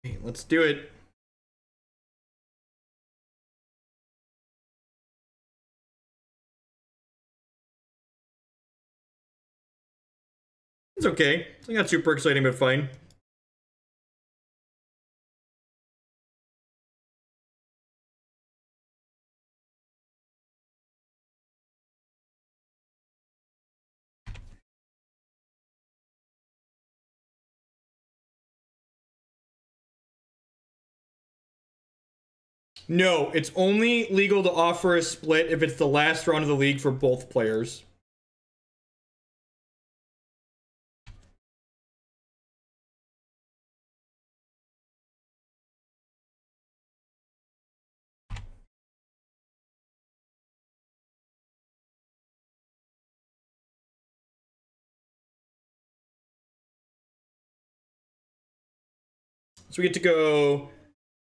Okay, let's do it. It's okay. It's not super exciting, but fine. No, it's only legal to offer a split if it's the last round of the league for both players. So we get to go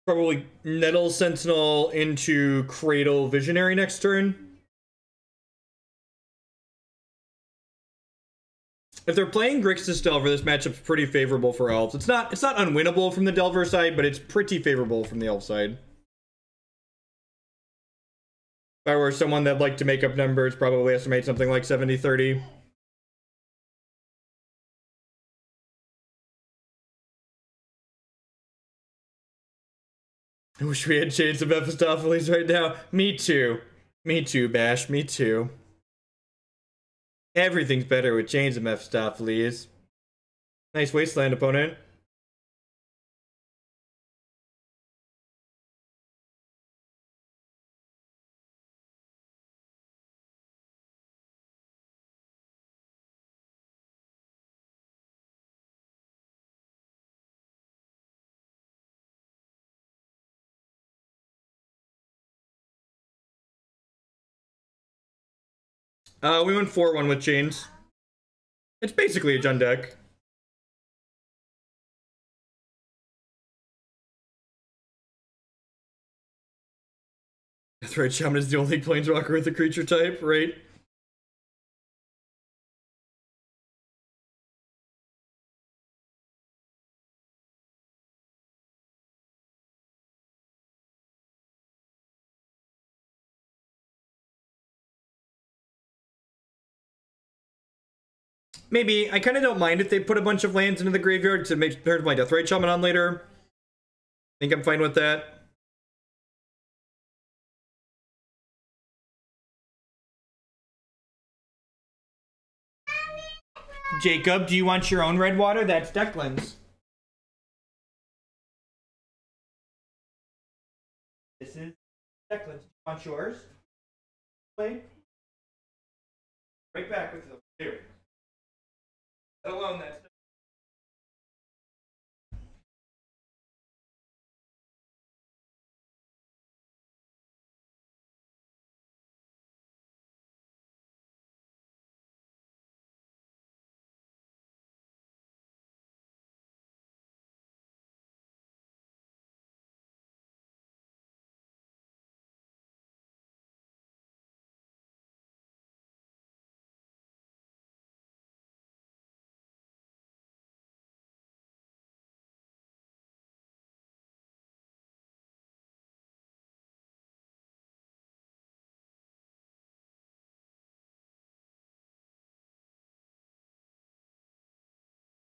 probably Nettle Sentinel into Cradle Visionary next turn. If they're playing Grixis Delver, this matchup's pretty favorable for Elves. It's not unwinnable from the Delver side, but it's pretty favorable from the Elf side. If I were someone that'd like to make up numbers, probably estimate something like 70-30. I wish we had Shades of Mephistopheles right now. Me too. Me too, Bash. Me too. Everything's better with Chains of Mephistopheles. Nice Wasteland opponent. We went 4-1 with Chains. It's basically a Jund deck. Deathrite Shaman is the only planeswalker with a creature type, right? Maybe. I kind of don't mind if they put a bunch of lands into the graveyard to make turn my Deathrite Shaman on later. I think I'm fine with that. Jacob, do you want your own red water? That's Declan's. This is Declan's. Do you want yours? Play. Right back with them. Here. Let alone that.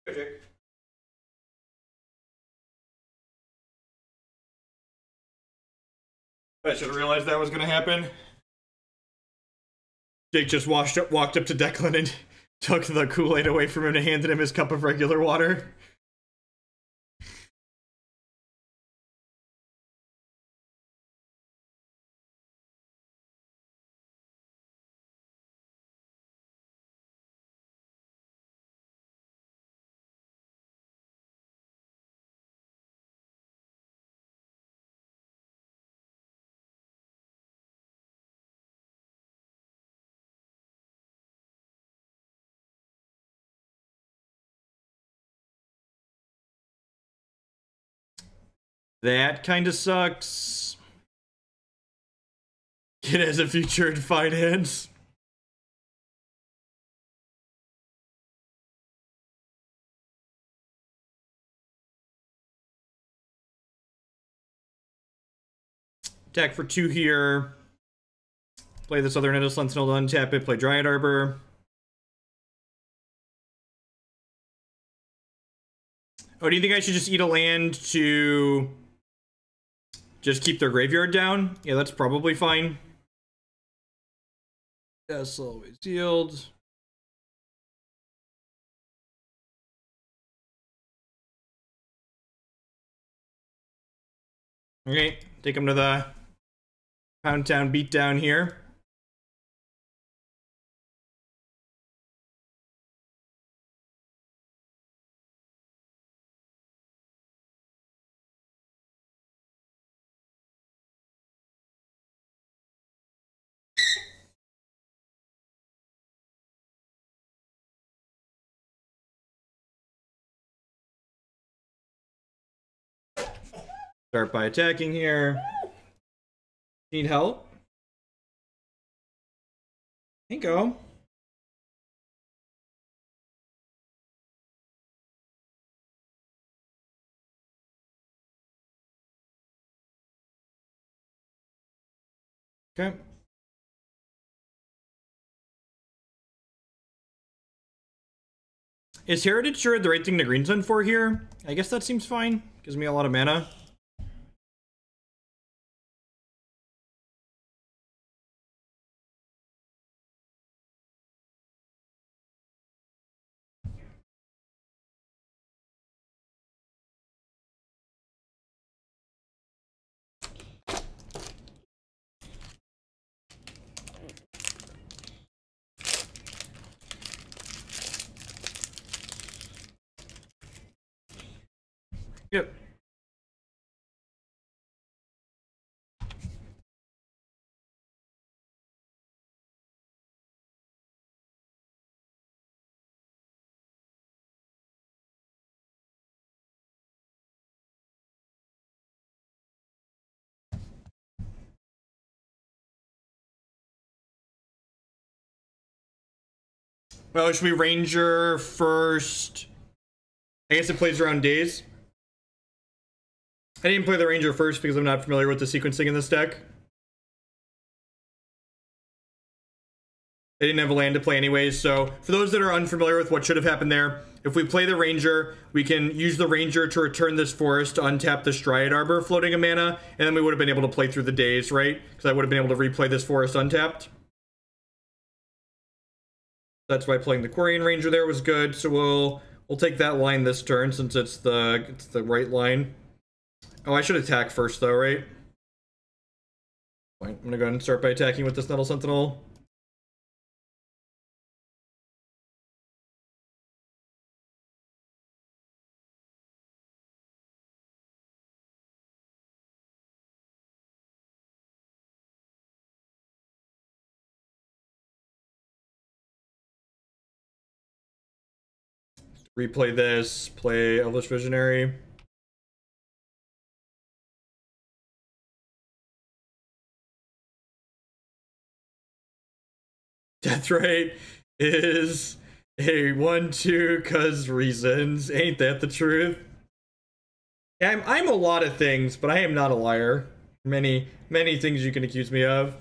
Jake. I should have realized that was going to happen. Jake just walked up to Declan and took the Kool-Aid away from him and handed him his cup of regular water. That kind of sucks. It has a future in finance. Attack for 2 here. Play this other Nettle Sentinel to untap it. Play Dryad Arbor. Oh, do you think I should just eat a land to just keep their graveyard down? Yeah, that's probably fine. Yes, always yield. Okay, take them to the Pound Town beatdown here. Start by attacking here. Need help? Here you go. Okay. Is Heritage Druid the right thing to green sun for here? I guess that seems fine. Gives me a lot of mana. Yep. Well, should we Ranger first? I guess it plays around days. I didn't play the Ranger first because I'm not familiar with the sequencing in this deck. I didn't have a land to play anyways, so for those that are unfamiliar with what should have happened there, if we play the Ranger, we can use the Ranger to return this forest to untap this Dryad Arbor, floating a mana, and then we would have been able to play through the days, right? Because I would have been able to replay this forest untapped. That's why playing the Quirion Ranger there was good, so we'll take that line this turn since it's the right line. Oh, I should attack first though, right? I'm gonna go ahead and start by attacking with this Nettle Sentinel. Replay this, play Elvish Visionary. Deathrite is a 1/2 cause reasons. Ain't that the truth? Yeah, I'm a lot of things, but I am not a liar. Many things you can accuse me of.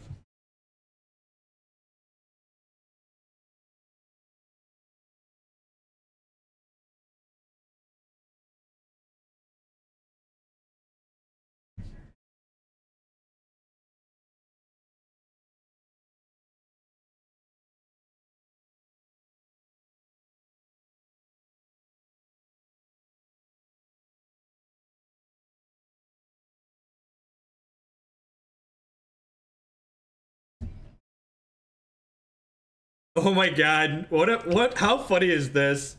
Oh my god, what how funny is this?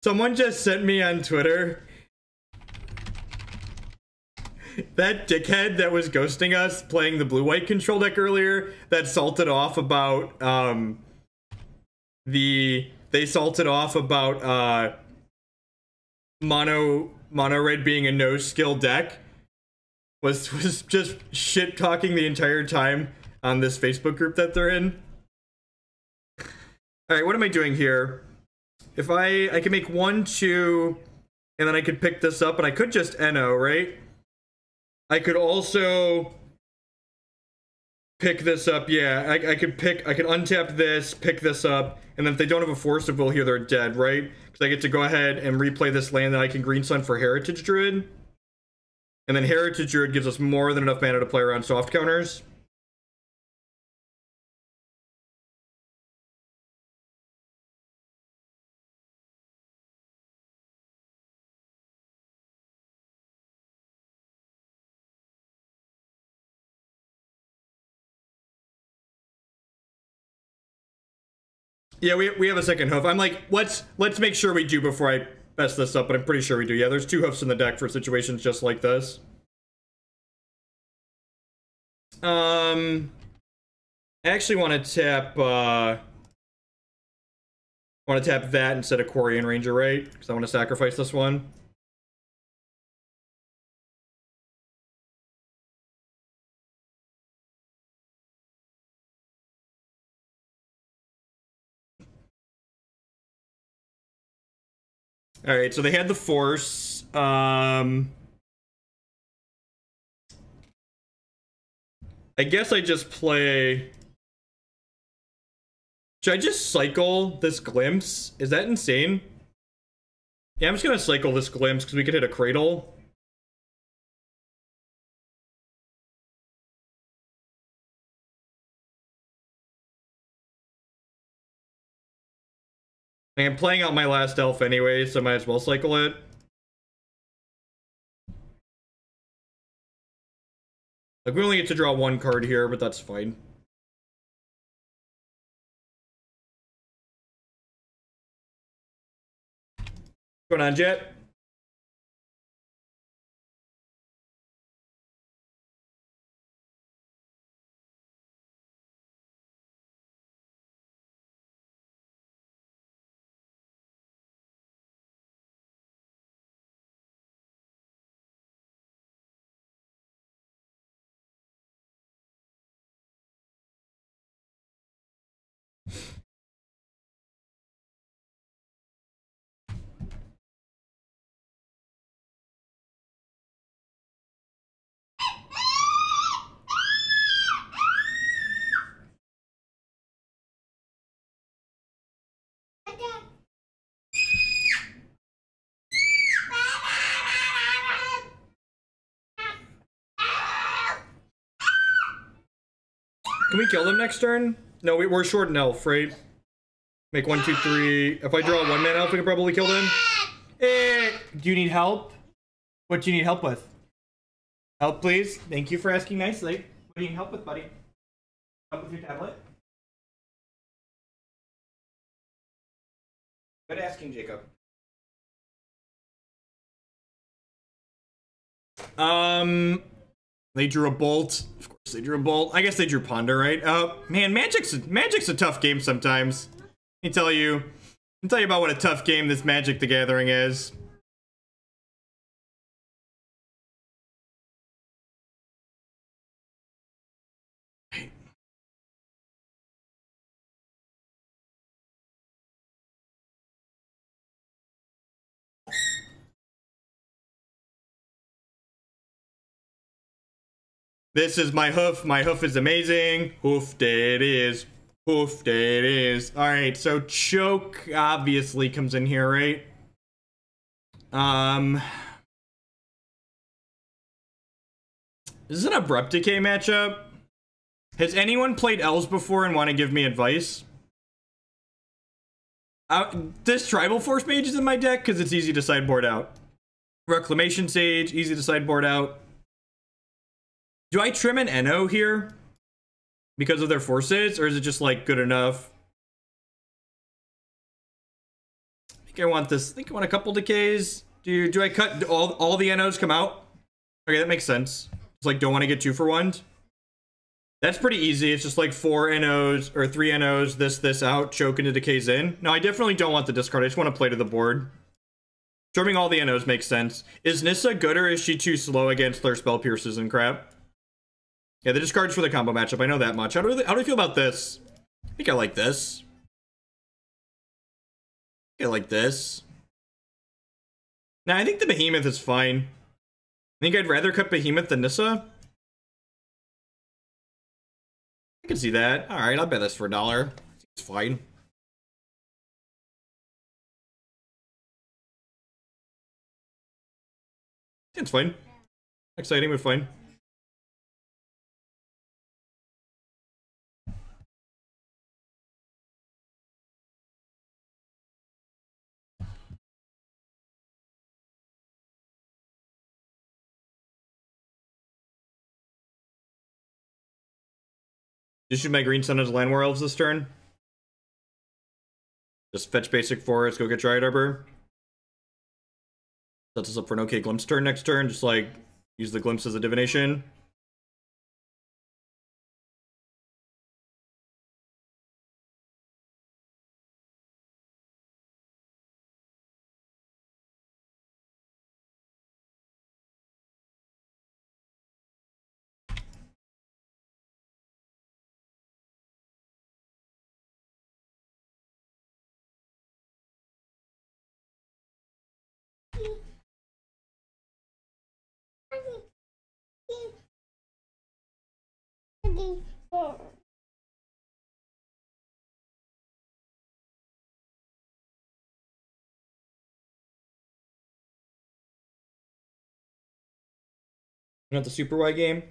Someone just sent me on Twitter that dickhead that was ghosting us playing the blue-white control deck earlier that salted off about mono red being a no skill deck was just shit talking the entire time on this Facebook group that they're in. All right, what am I doing here? If I can make 1/2, and then I could pick this up, and I could just NO, right? I could also pick this up. Yeah, I could untap this, pick this up, and then if they don't have a Force of Will here, they're dead, right? Because I get to go ahead and replay this land that I can Green Sun for Heritage Druid. And then Heritage Druid gives us more than enough mana to play around soft counters. Yeah, we have a second hoof. I'm like, let's make sure we do before I mess this up, but I'm pretty sure we do. Yeah, there's 2 hoofs in the deck for situations just like this. I actually want to tap that instead of Quirion Ranger, right? Because I want to sacrifice this one. All right, so they had the Force. I guess I just play... Should I just cycle this Glimpse? Is that insane? Yeah, I'm just gonna cycle this Glimpse because we could hit a Cradle. I'm playing out my last elf anyway, so I might as well cycle it. Like, we only get to draw 1 card here, but that's fine. What's going on, Jet? Can we kill them next turn? No, we're short an elf, right? Make 1, 2, 3. If I draw 1 mana elf, we can probably kill them. Do you need help? What do you need help with? Help, please. Thank you for asking nicely. What do you need help with, buddy? Help with your tablet? Good asking, Jacob. They drew a Bolt. Of course they drew a Bolt. I guess they drew Ponder, right? Man, Magic's a tough game sometimes. Let me tell you. About what a tough game this Magic the Gathering is. This is my hoof. My hoof is amazing. Hoofed it is. Hoofed it is. Alright, so Choke obviously comes in here, right? This is an Abrupt Decay matchup. Has anyone played Elves before and want to give me advice? This Tribal Forcemage is in my deck because it's easy to sideboard out. Reclamation Sage, easy to sideboard out. Do I trim an NO here because of their forces, or is it just like good enough? I think I want this. I think I want a couple decays. Do I cut all the NOs come out? Okay, that makes sense. It's like don't want to get 2 for 1. That's pretty easy. It's just like 4 NOs or 3 NOs, this out, choke into decays in. No, I definitely don't want the discard. I just want to play to the board. Trimming all the NOs makes sense. Is Nissa good or is she too slow against their spell pierces and crap? Yeah, the discards for the combo matchup. I know that much. How do I feel about this? I think I like this. I like this. Nah, I think the Behemoth is fine. I think I'd rather cut Behemoth than Nissa. I can see that. All right, I'll bet this for $1. It's fine. It's fine. Exciting, but fine. Just shoot my green sun as land war elves this turn. Just fetch basic forest, go get Dryad Arbor. Sets us up for an okay glimpse turn next turn. Just like use the glimpse as a divination. You know the Super Y game?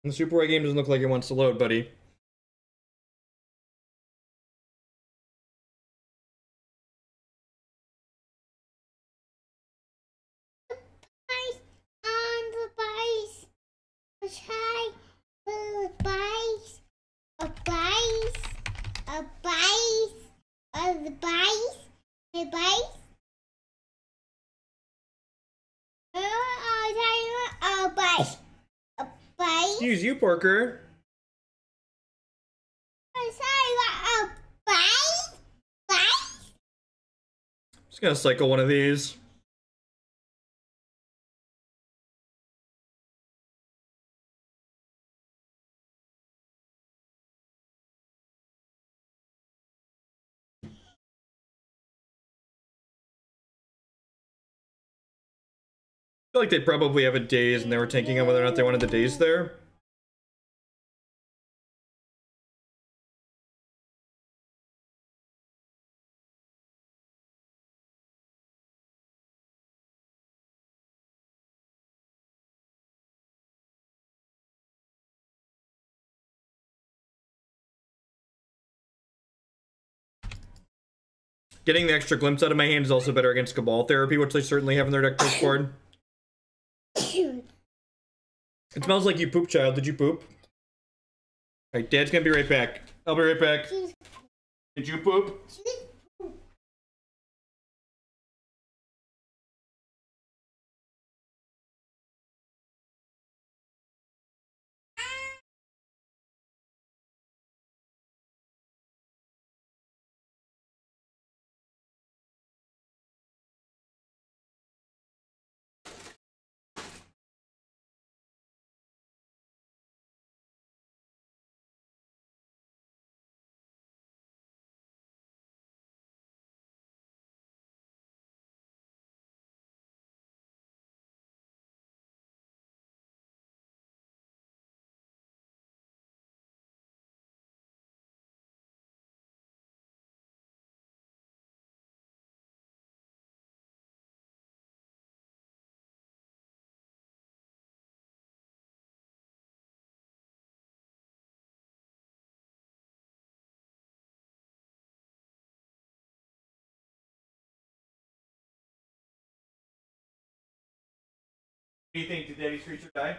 The Super Y game doesn't look like it wants to load, buddy. Excuse you, Porker. Just gonna cycle one of these. I feel like they probably have a daze and they were tanking on whether or not they wanted the daze there. Getting the extra glimpse out of my hand is also better against Cabal Therapy, which they certainly have in their deck post board. It smells like you poop, child. Did you poop? Alright, Dad's gonna be right back. I'll be right back. Did you poop? What do you think? Did Daddy's creature die?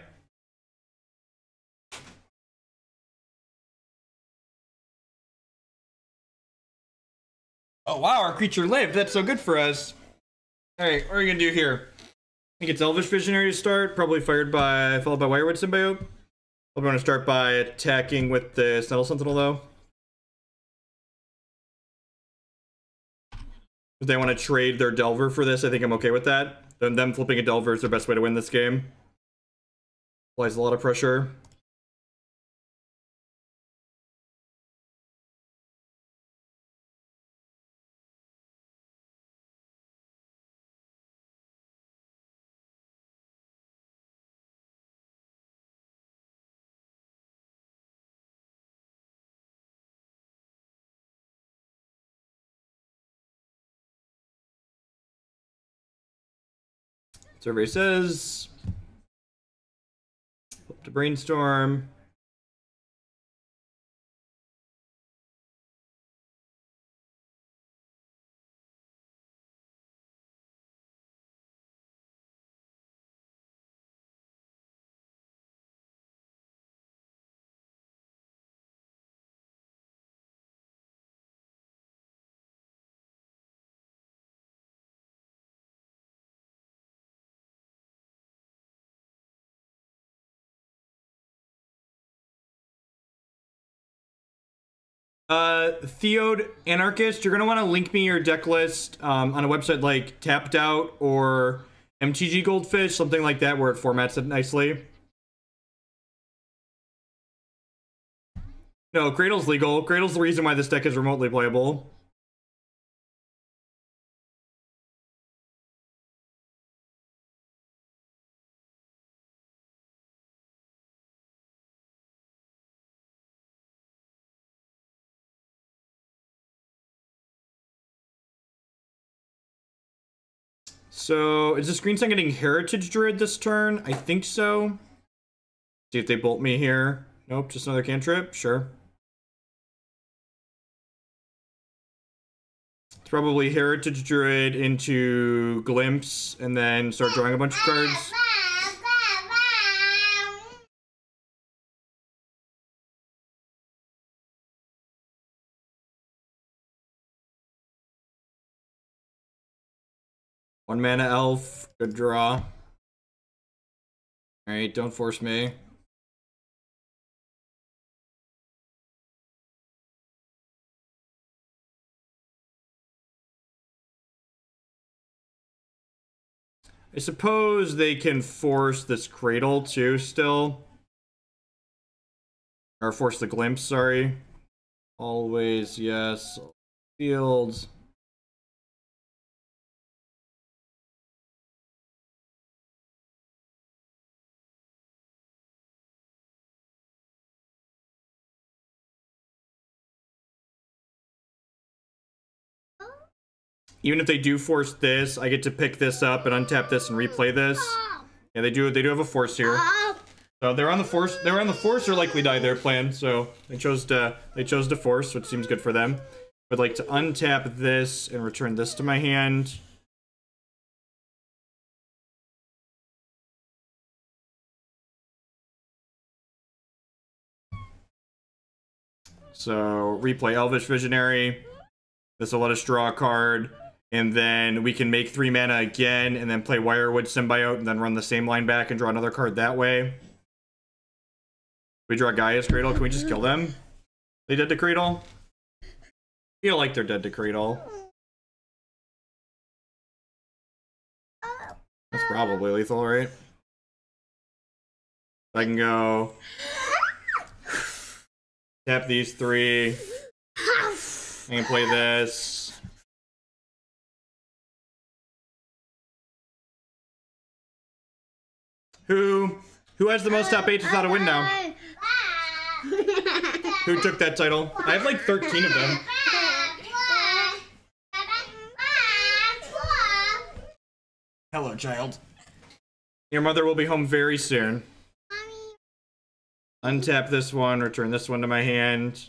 Oh wow, our creature lived. That's so good for us. Alright, what are we gonna do here? I think it's Elvish Visionary to start, probably followed by Wirewood Symbiote. I'm gonna start by attacking with this Nettle Sentinel though. If they want to trade their Delver for this, I think I'm okay with that. Then them flipping a Delver is their best way to win this game. Applies a lot of pressure. Survey says. Flip to Brainstorm. Theod Anarchist, you're gonna want to link me your deck list on a website like Tapped Out or MTG Goldfish, something like that, where it formats it nicely. No, Cradle's legal. Cradle's the reason why this deck is remotely playable. So, is this green sun getting Heritage Druid this turn? I think so. See if they bolt me here. Nope, just another cantrip. Sure. It's probably Heritage Druid into Glimpse, and then start drawing a bunch of cards. One mana elf. Good draw. Alright, don't force me. I suppose they can force this Cradle too still. Or force the Glimpse, sorry. Always, yes. Fields. Even if they do force this, I get to pick this up and untap this and replay this. Yeah, they do have a force here. So they're on the force. They're on the force or likely die their plan. So they chose to force, which seems good for them. I'd like to untap this and return this to my hand. So replay Elvish Visionary. This will let us draw a card. And then we can make 3 mana again, and then play Wirewood Symbiote, and then run the same line back and draw another card that way. We draw Gaea's Cradle. Can we just kill them? They dead to Cradle? Feel like they're dead to Cradle. That's probably lethal, right? I can go tap these 3. I can play this. Who has the most top 8s without a win now? Who took that title? I have like 13 of them. Hello, child. Your mother will be home very soon. Untap this one, return this one to my hand.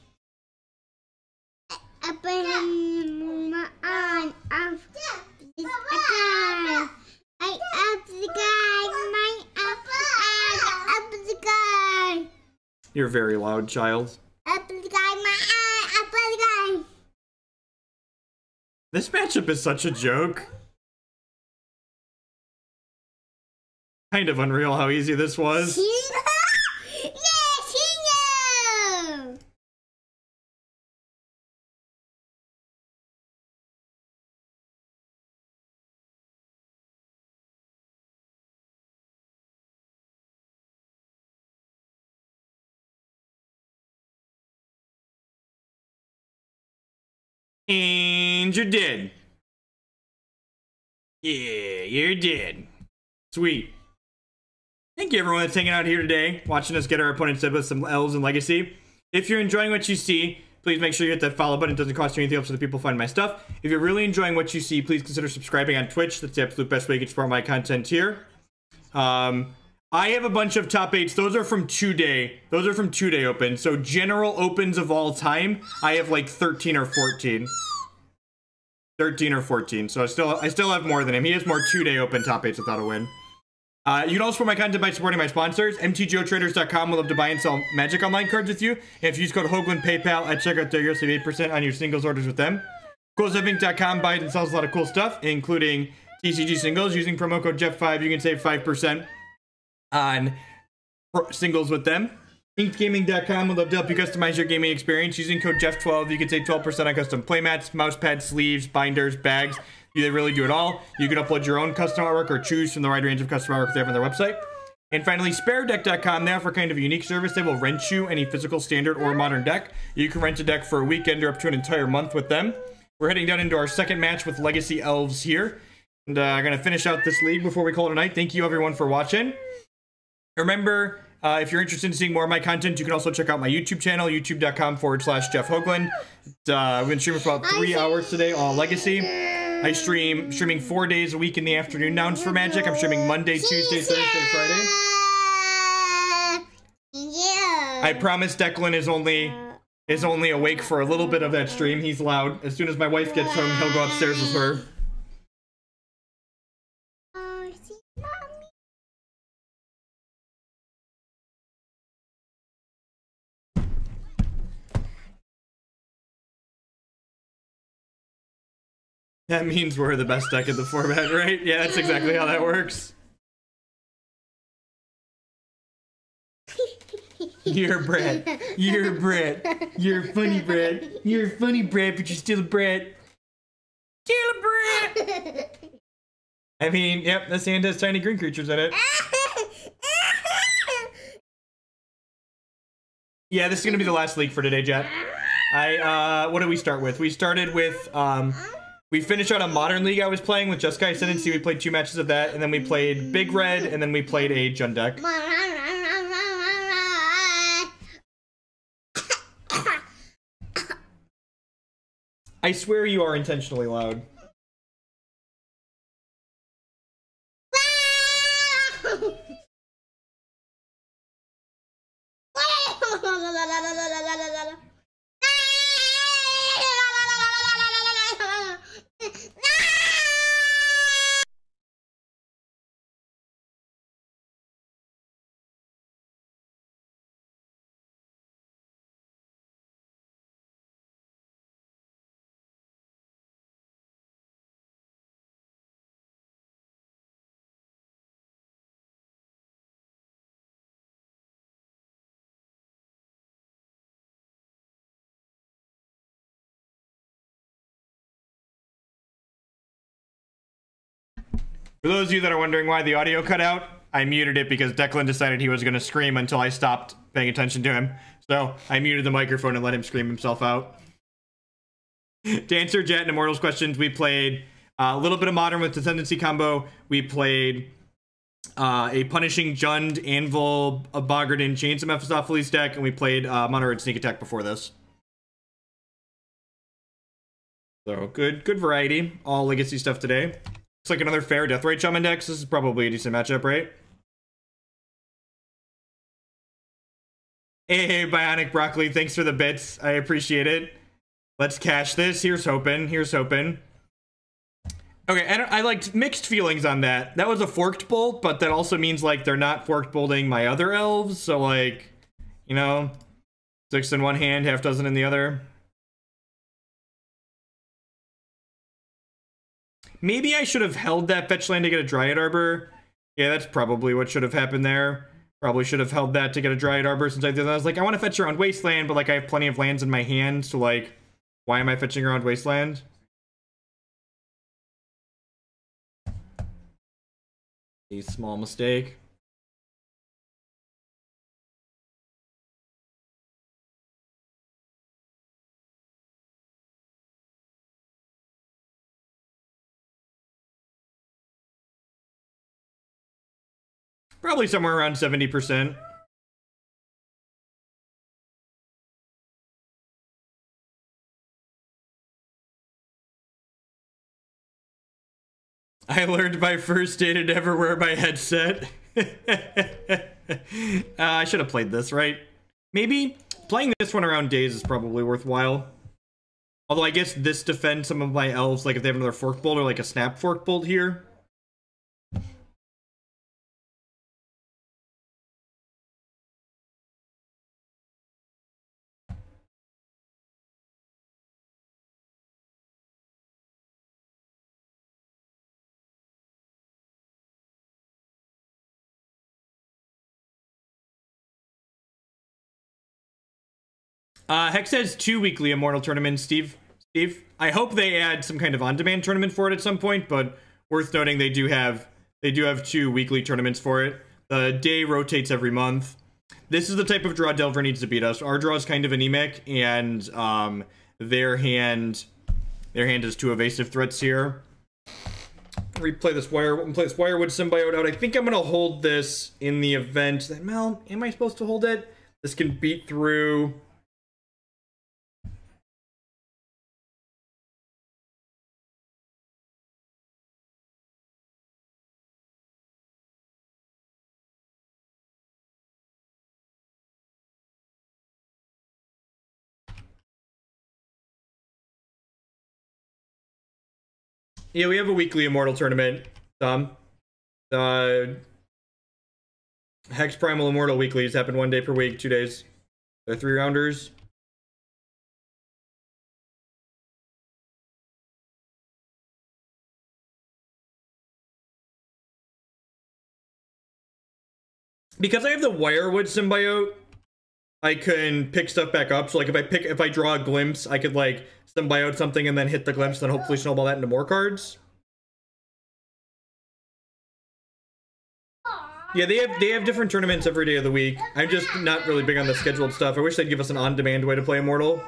You're very loud, child. This matchup is such a joke. Kind of unreal how easy this was. And you're dead. Yeah, you're dead. Sweet. Thank you everyone that's hanging out here today, watching us get our opponents dead with some Elves and Legacy. If you're enjoying what you see, Please make sure you hit that follow button. It doesn't cost you anything else so that people find my stuff. If you're really enjoying what you see, please consider subscribing on Twitch. That's the absolute best way you can support my content here. I have a bunch of top 8s. Those are from 2-day. Those are from 2-day open. So general opens of all time, I have like 13 or 14. 13 or 14. So I still have more than him. He has more 2-day open top 8s without a win. You can also support my content by supporting my sponsors. MTGOtraders.com will love to buy and sell Magic Online cards with you. And if you use code Hoagland PayPal at checkout, there you'll save 8% on your singles orders with them. CoolStuffInc.com buys and sells a lot of cool stuff, including TCG singles. Using promo code Jeff5, you can save 5% on singles with them. InkedGaming.com would love to help you customize your gaming experience. Using code Jeff12, you can save 12% on custom playmats, mousepad, sleeves, binders, bags. They really do it all. You can upload your own custom artwork or choose from the wide range of custom artwork they have on their website. And finally, SpareDeck.com. They offer kind of a unique service. They will rent you any physical, standard, or modern deck. You can rent a deck for a weekend or up to an entire month with them. We're heading down into our second match with Legacy Elves here. And I'm going to finish out this league before we call it a night. Thank you, everyone, for watching. Remember, if you're interested in seeing more of my content, you can also check out my YouTube channel, youtube.com/Jeff Hoagland. We've been streaming for about 3 hours today, all Legacy. I streaming 4 days a week in the afternoon now for Magic. I'm streaming Monday, Tuesday, Thursday, Friday. I promise Declan is only awake for a little bit of that stream. He's loud. As soon as my wife gets home, he'll go upstairs with her. That means we're the best deck in the format, right? Yeah, that's exactly how that works. You're Brad. You're Brad. You're funny, Brad. You're funny, Brad, but you're still a Brad. Still a Brad! I mean, yep, this hand has tiny green creatures in it. Yeah, this is gonna be the last league for today, Jet. What did we start with? We started with, we finished out a Modern League I was playing with Jessica Ascendancy. We played 2 matches of that, and then we played Big Red, and then we played a Jund deck. I swear you are intentionally loud. For those of you that are wondering why the audio cut out, I muted it because Declan decided he was going to scream until I stopped paying attention to him. So I muted the microphone and let him scream himself out. To answer Jet and Immortal's questions, we played a little bit of Modern with Descendancy combo. We played a Punishing Jund, Anvil, a Boggart, Chains of Mephistopheles deck, and we played Mono Red Sneak Attack before this. So good variety. All Legacy stuff today. Looks like another fair Deathrite Shaman deck. This is probably a decent matchup, right? Hey, Bionic Broccoli, thanks for the bits. I appreciate it. Let's cash this. Here's hoping. Here's hoping. Okay, I liked mixed feelings on that. That was a forked bolt, but that also means, like, they're not forked bolting my other elves. So, like, you know, 6 in one hand, half dozen in the other. Maybe I should have held that fetch land to get a Dryad Arbor. Yeah, that's probably what should have happened there. Probably should have held that to get a Dryad Arbor since I did that. I was like, I want to fetch around Wasteland, but like I have plenty of lands in my hand, so like, why am I fetching around Wasteland? A small mistake. Probably somewhere around 70%. I learned my first day to never wear my headset. I should have played this, right? Maybe playing this one around days is probably worthwhile. Although I guess this defends some of my elves, like if they have another fork bolt or like a snap fork bolt here. Hex has 2 weekly Immortal tournaments, Steve. I hope they add some kind of on-demand tournament for it at some point, but worth noting they do have 2 weekly tournaments for it. The day rotates every month. This is the type of draw Delver needs to beat us. Our draw is kind of anemic, and their hand has 2 evasive threats here. Play this Wirewood Symbiote out. I think I'm gonna hold this in the event that, Mel, am I supposed to hold it? This can beat through. Yeah, we have a weekly Immortal tournament. Hex Primal Immortal weeklies happen 1 day per week, 2 days. They're 3-rounders. Because I have the Wirewood Symbiote, I can pick stuff back up. So like if I draw a glimpse, I could like symbiote something and then hit the glimpse, then hopefully snowball that into more cards. Yeah, they have different tournaments every day of the week. I'm just not really big on the scheduled stuff. I wish they'd give us an on-demand way to play Immortal.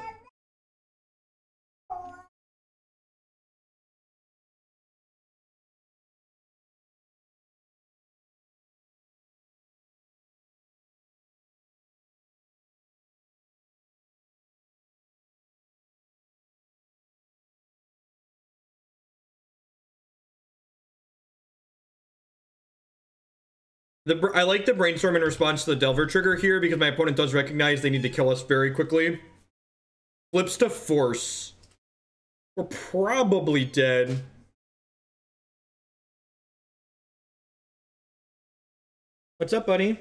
I like the brainstorm in response to the Delver trigger here because my opponent does recognize they need to kill us very quickly. Flips to Force. We're probably dead. What's up, buddy?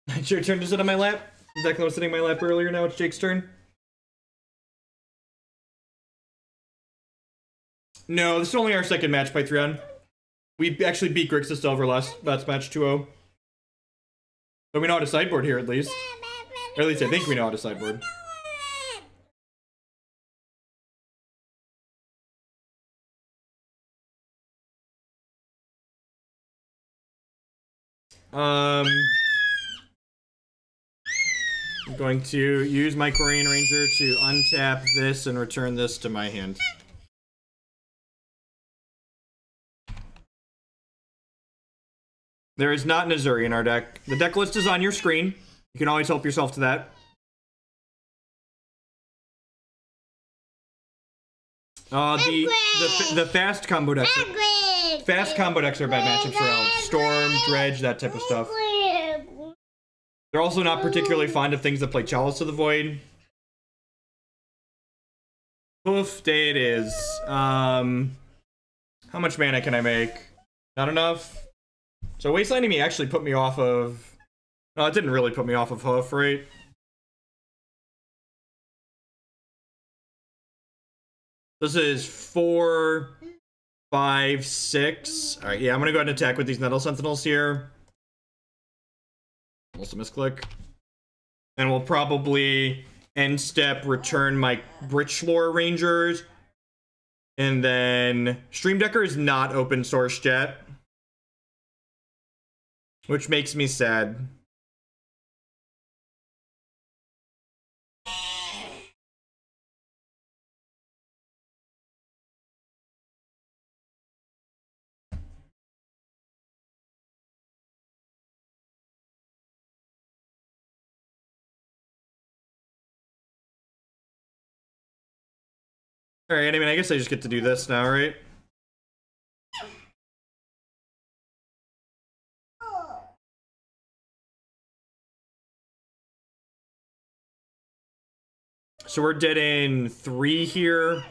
It's your turn to sit on my lap. Declan was sitting on my lap earlier, now it's Jake's turn. No, this is only our second match by 3-on. We actually beat Grixis Delver last match 2-0. But we know how to sideboard here, at least. Or at least I think we know how to sideboard. I'm going to use my Quirion Ranger to untap this and return this to my hand. There is not Nazuri in our deck. The deck list is on your screen. You can always help yourself to that. The fast combo decks. Fast combo decks are bad matchups for Elves. Storm, Dredge, that type of stuff. They're also not particularly fond of things that play Chalice to the Void. Poof, day it is. How much mana can I make? Not enough. So Wastelanding me actually put me off of... No, it didn't really put me off of Hoof, right? This is 4, 5, 6. Alright, yeah, I'm gonna go ahead and attack with these Nettle Sentinels here. Also misclick. And we'll probably end step return my Birchlore Rangers. And then Stream Decker is not open source yet. Which makes me sad. Alright, I mean, I guess I just get to do this now, right? So we're dead in 3 here.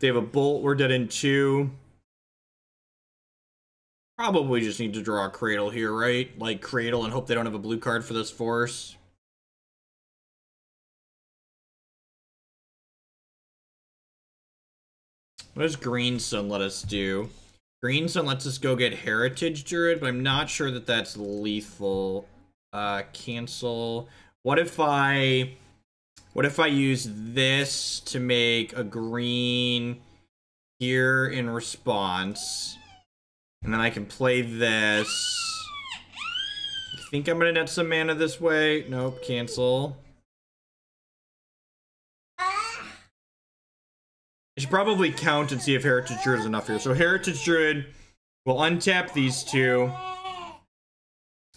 They have a bolt, we're dead in 2. Probably just need to draw a Cradle here, right? Like Cradle and hope they don't have a blue card for this force. What does Green Sun let us do? Green Sun lets us go get Heritage Druid, but I'm not sure that that's lethal. Cancel. What if I use this to make a green here in response? And then I can play this. I think I'm gonna net some mana this way. Nope, cancel. I should probably count and see if Heritage Druid is enough here. So Heritage Druid will untap these 2.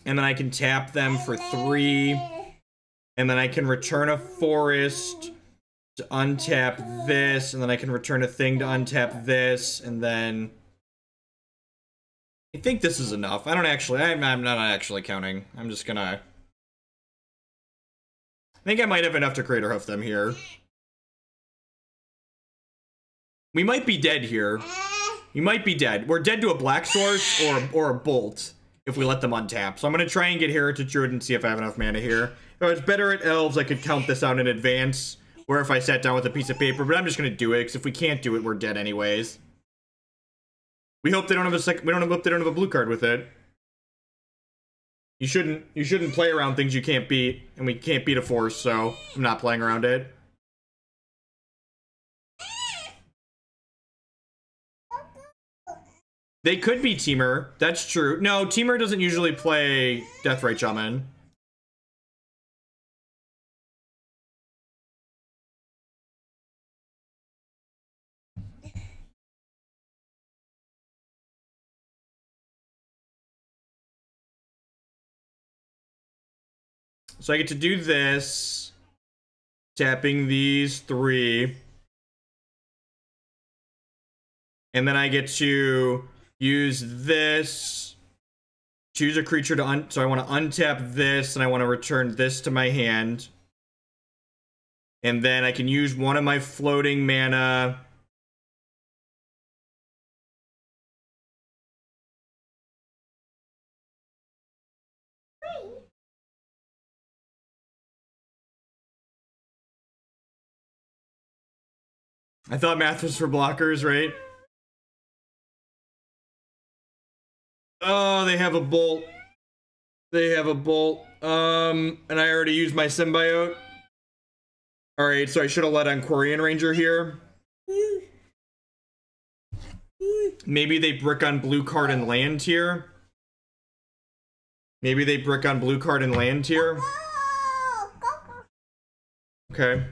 And then I can tap them for 3. And then I can return a forest to untap this. And then I can return a thing to untap this. And then I think this is enough. I'm not actually counting. I'm just gonna... I think I might have enough to Craterhoof them here. We might be dead here. We might be dead. We're dead to a black source or a bolt if we let them untap. So I'm going to try and get Heritage Druid and see if I have enough mana here. If I was better at Elves, I could count this out in advance. Or if I sat down with a piece of paper, but I'm just going to do it, because if we can't do it, we're dead anyways. We hope they don't have hope they don't have a blue card with it. You shouldn't play around things you can't beat, and we can't beat a force, so I'm not playing around it. They could be Teamer. That's true. No, Teamer doesn't usually play Deathrite Shaman. So I get to do this. Tapping these 3. And then I get to use this, choose a creature to so I want to untap this, and I want to return this to my hand. And then I can use one of my floating mana. I thought math was for blockers, right? Oh, they have a bolt. They have a bolt. And I already used my symbiote. Alright, so I should have let on Quirion Ranger here. Maybe they brick on blue card and land here. Maybe they brick on blue card and land here. Okay.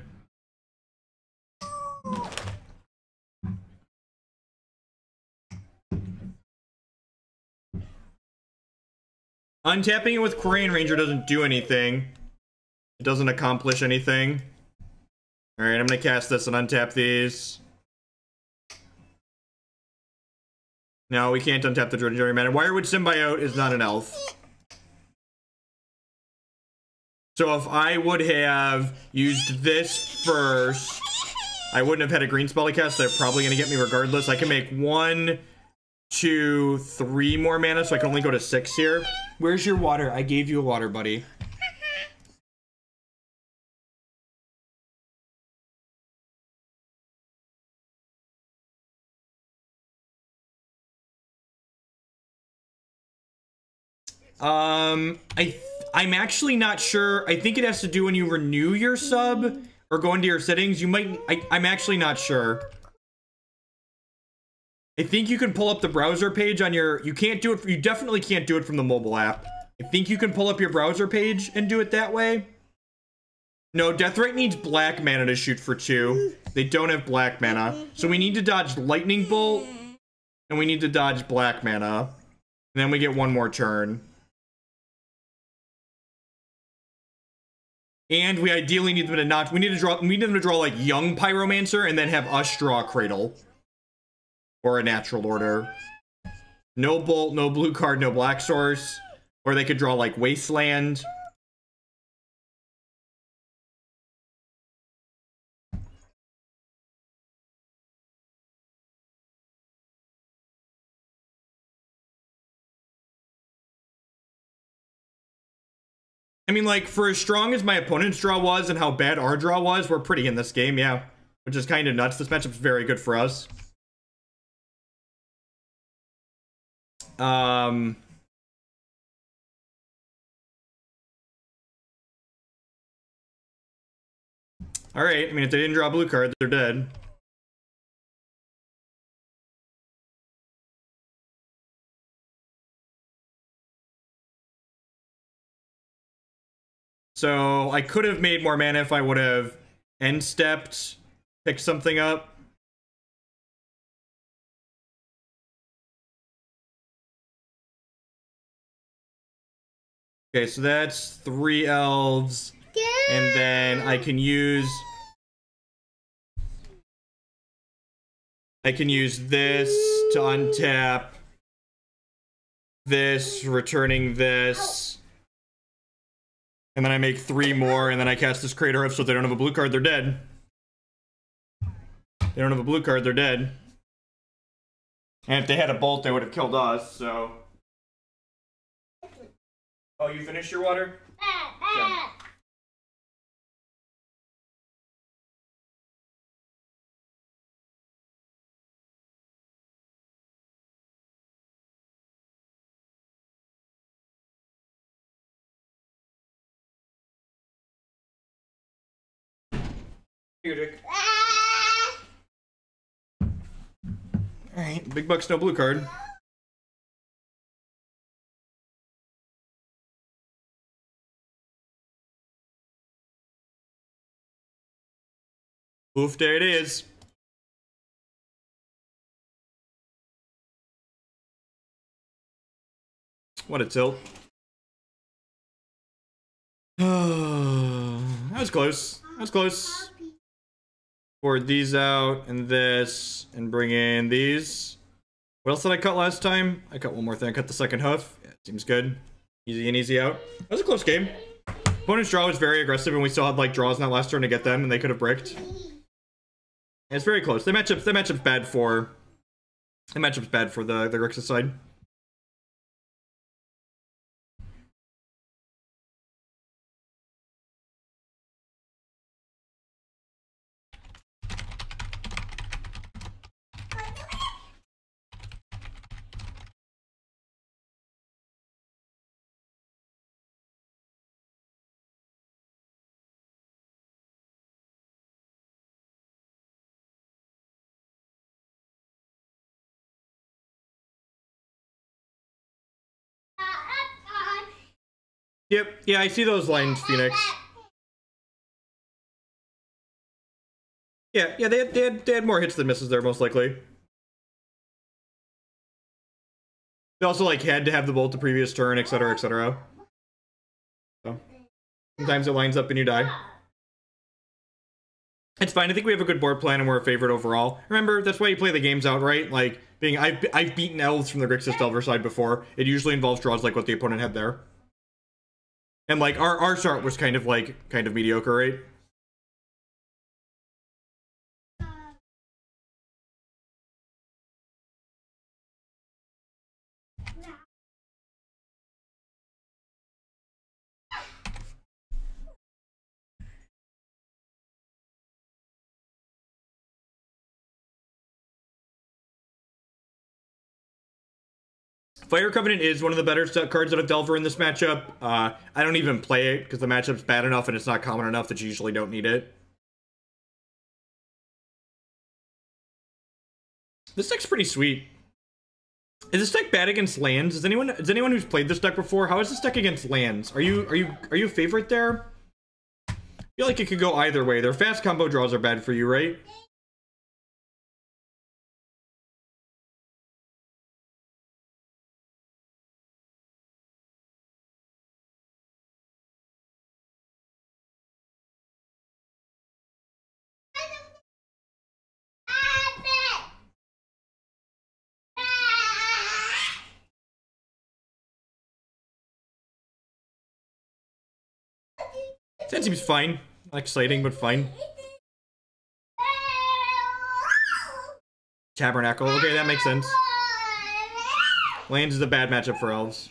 Untapping it with Quirion Ranger doesn't do anything. It doesn't accomplish anything. Alright, I'm gonna cast this and untap these. No, we can't untap the Legendary Mana. Wirewood Symbiote is not an elf. So if I would have used this first, I wouldn't have had a green spell to cast. They're probably gonna get me regardless. I can make 1, 2, 3 more mana, so I can only go to 6 here. Where's your water? I gave you a water, buddy. I'm actually not sure. I think it has to do when you renew your sub or go into your settings. You might. I'm actually not sure. I think you can pull up the browser page on your. You can't do it. You definitely can't do it from the mobile app. I think you can pull up your browser page and do it that way. No, Deathrite needs black mana to shoot for 2. They don't have black mana, so we need to dodge Lightning Bolt and we need to dodge black mana. And then we get one more turn. And we ideally need them to not. We need them to draw like young Pyromancer and then have us draw a Cradle. Or a natural order. No bolt, no blue card, no black source. Or they could draw like Wasteland. I mean, like, for as strong as my opponent's draw was and how bad our draw was, we're pretty in this game, yeah. Which is kind of nuts. This matchup's very good for us. Alright, I mean, if they didn't draw a blue card, they're dead. So I could have made more mana if I would have end stepped, picked something up. Okay, so that's 3 elves. And then I can use this to untap this, returning this. And then I make 3 more, and then I cast this Craterhoof, so if they don't have a blue card, they're dead. They don't have a blue card, they're dead. And if they had a bolt, they would have killed us, so... Oh, you finished your water? Okay. Here, Dick. Alright, big bucks, no blue card. Oof, there it is. What a tilt. That was close. That was close. Board these out, and this, and bring in these. What else did I cut last time? I cut one more thing. I cut the second hoof. Yeah, seems good. Easy in, easy out. That was a close game. Opponent's draw was very aggressive, and we still had like draws in that last turn to get them, and they could have bricked. Yeah, it's very close. The matchup's bad for the Grixis side. Yep, yeah, I see those lines, Phoenix. Yeah, they had more hits than misses there, most likely. They also, like, had to have the bolt the previous turn, etc., etc. So, sometimes it lines up and you die. It's fine, I think we have a good board plan and we're a favorite overall. Remember, that's why you play the games outright, like, I've beaten Elves from the Grixis Delver side before. It usually involves draws like what the opponent had there. And, like, our start was kind of mediocre, right? Fire Covenant is one of the better cards out of Delver in this matchup. I don't even play it because the matchup's bad enough and it's not common enough that you usually don't need it. This deck's pretty sweet. Is this deck bad against lands? Is anyone who's played this deck before? How is this deck against lands? Are you a favorite there? I feel like it could go either way. Their fast combo draws are bad for you, right? That seems fine. Not exciting, but fine. Tabernacle. Okay, that makes sense. Lands is a bad matchup for elves.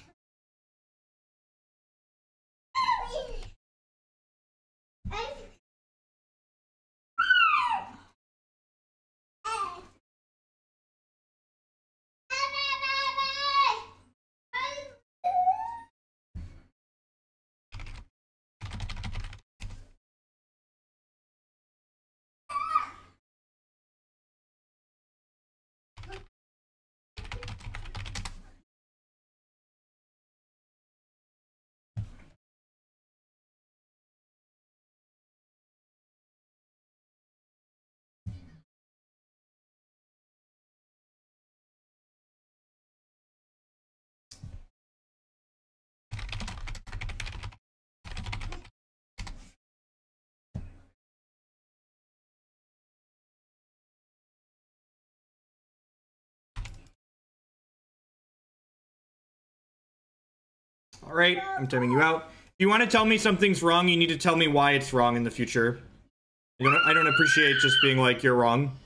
All right, I'm timing you out. If you want to tell me something's wrong, you need to tell me why it's wrong in the future. I don't appreciate just being like, you're wrong.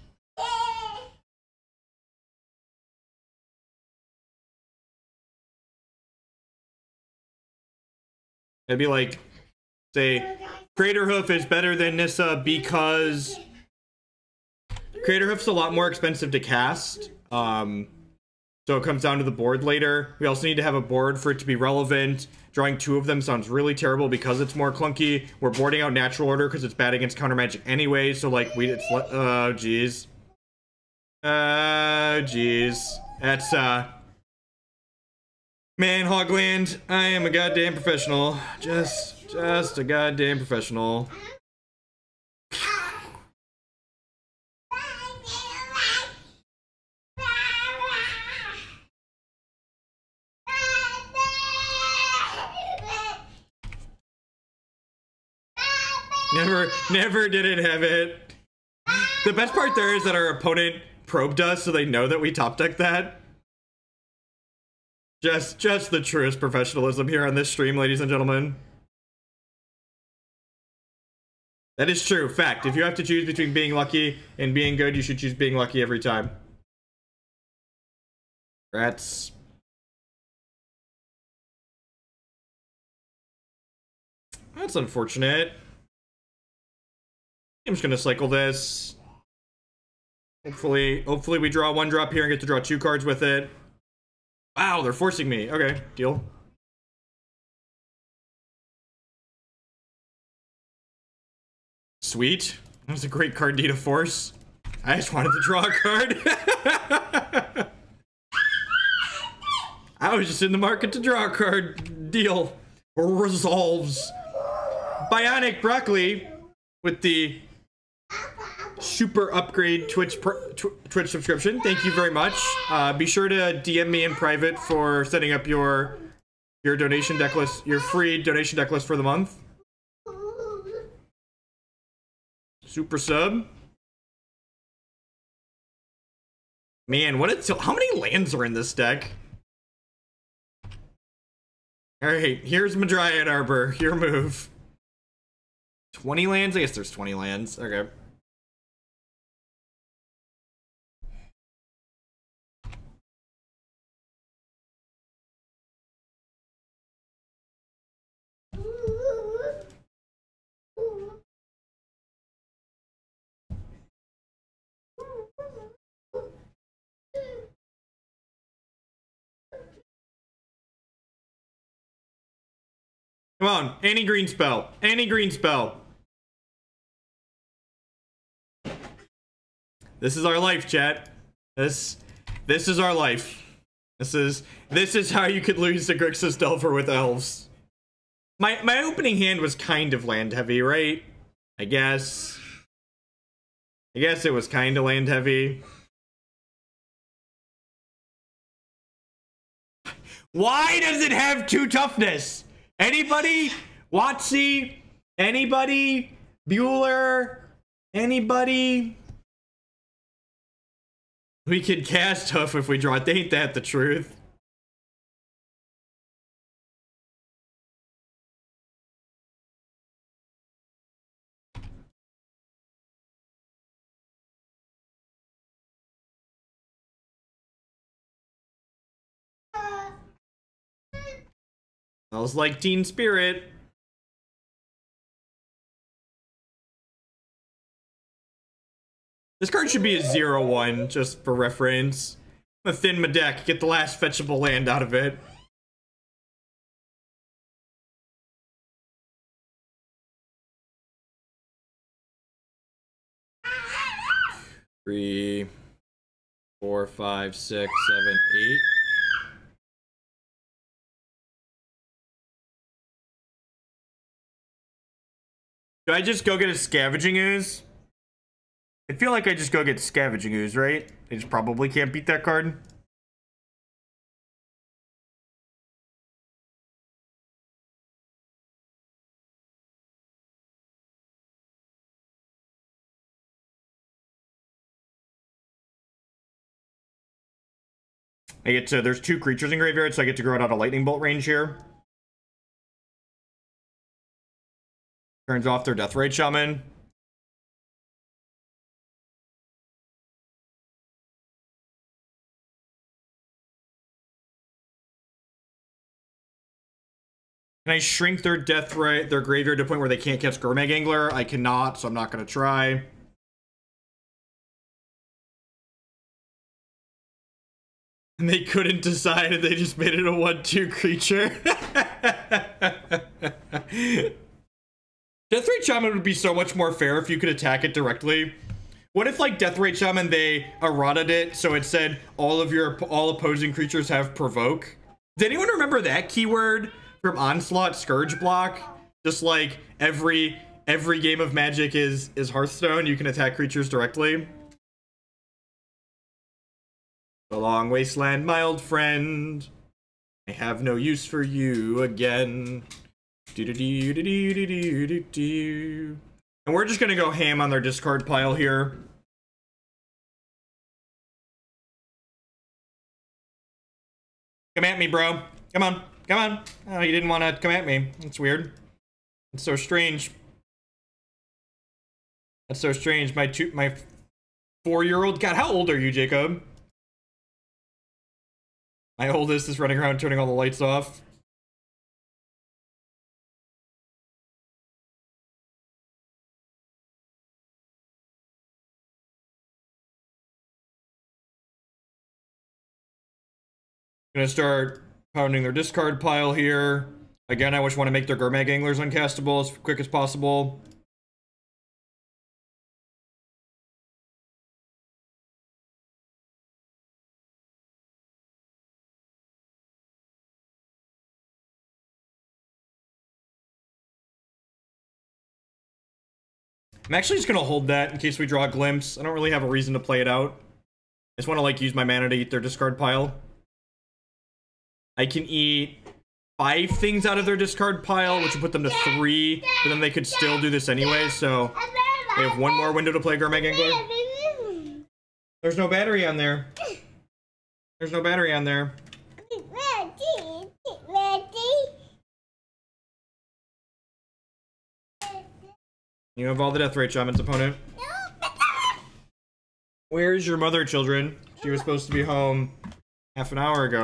It'd be like, say, Craterhoof is better than Nissa because Craterhoof's a lot more expensive to cast. So it comes down to the board later. We also need to have a board for it to be relevant. Drawing 2 of them sounds really terrible because it's more clunky. We're boarding out Natural Order because it's bad against counter magic anyway. So like oh jeez. Jeez. That's man, Hogland, I am a goddamn professional. Just a goddamn professional. Never did it have it. The best part there is that our opponent probed us, so they know that we top deck that. Just the truest professionalism here on this stream, ladies and gentlemen. That is true. Fact. If you have to choose between being lucky and being good, you should choose being lucky every time. Rats. That's unfortunate. I'm just gonna cycle this. Hopefully we draw 1 drop here and get to draw 2 cards with it. Wow, they're forcing me. Okay, deal. Sweet. That was a great card to force. I just wanted to draw a card. I was just in the market to draw a card. Deal. Resolves. Bionic Broccoli with the super upgrade Twitch subscription. Thank you very much. Be sure to DM me in private for setting up your donation deck list, your free donation deck list for the month. Super sub. Man, how many lands are in this deck? Alright, here's my Dryad Arbor. Your move. 20 lands? I guess there's 20 lands. Okay. Come on, any green spell. Any green spell. This is our life, chat. This is our life. This is how you could lose to Grixis Delver with elves. My opening hand was kind of land heavy, right? I guess it was kind of land heavy. Why does it have 2 toughness? Anybody? Watsy? Anybody? Bueller? Anybody? We can cast tough if we draw it. Ain't that the truth? Smells like Teen Spirit. This card should be a 0/1, just for reference. I'm gonna thin my deck, get the last fetchable land out of it. Three, 4, 5, 6, 7, 8. Do I just go get a Scavenging Ooze? I feel like I just go get Scavenging Ooze, right? I just probably can't beat that card. I get to, there's 2 creatures in graveyard, so I get to grow it out of Lightning Bolt range here. Turns off their Deathrite Shaman. Can I shrink their Deathrite, their graveyard to a point where they can't catch Gurmag Angler? I cannot, so I'm not gonna try. And they couldn't decide, and they just made it a 1/2 creature. Deathrite Shaman would be so much more fair if you could attack it directly. What if, like, Deathrite Shaman, they errated it so it said all opposing creatures have provoke? Does anyone remember that keyword from Onslaught Scourge block? Just like every game of Magic is Hearthstone, you can attack creatures directly. So long, Wasteland, my old friend. I have no use for you again. And we're just gonna go ham on their discard pile here. Come at me, bro. Come on. Come on. Oh, you didn't want to come at me. That's weird. It's so strange. That's so strange. My 4-year-old. God, how old are you, Jacob? My oldest is running around turning all the lights off. Gonna start pounding their discard pile here. Again, I just want to make their Gurmag Anglers uncastable as quick as possible. I'm actually just gonna hold that in case we draw a glimpse. I don't really have a reason to play it out. I just want to, like, use my mana to eat their discard pile. I can eat 5 things out of their discard pile, which would put them to 3, but then they could still do this anyway, so they have 1 more window to play Gurmag Angler. There's no battery on there. There's no battery on there. You have all the Deathrite Shaman's opponent. Where's your mother, children? She was supposed to be home half an hour ago.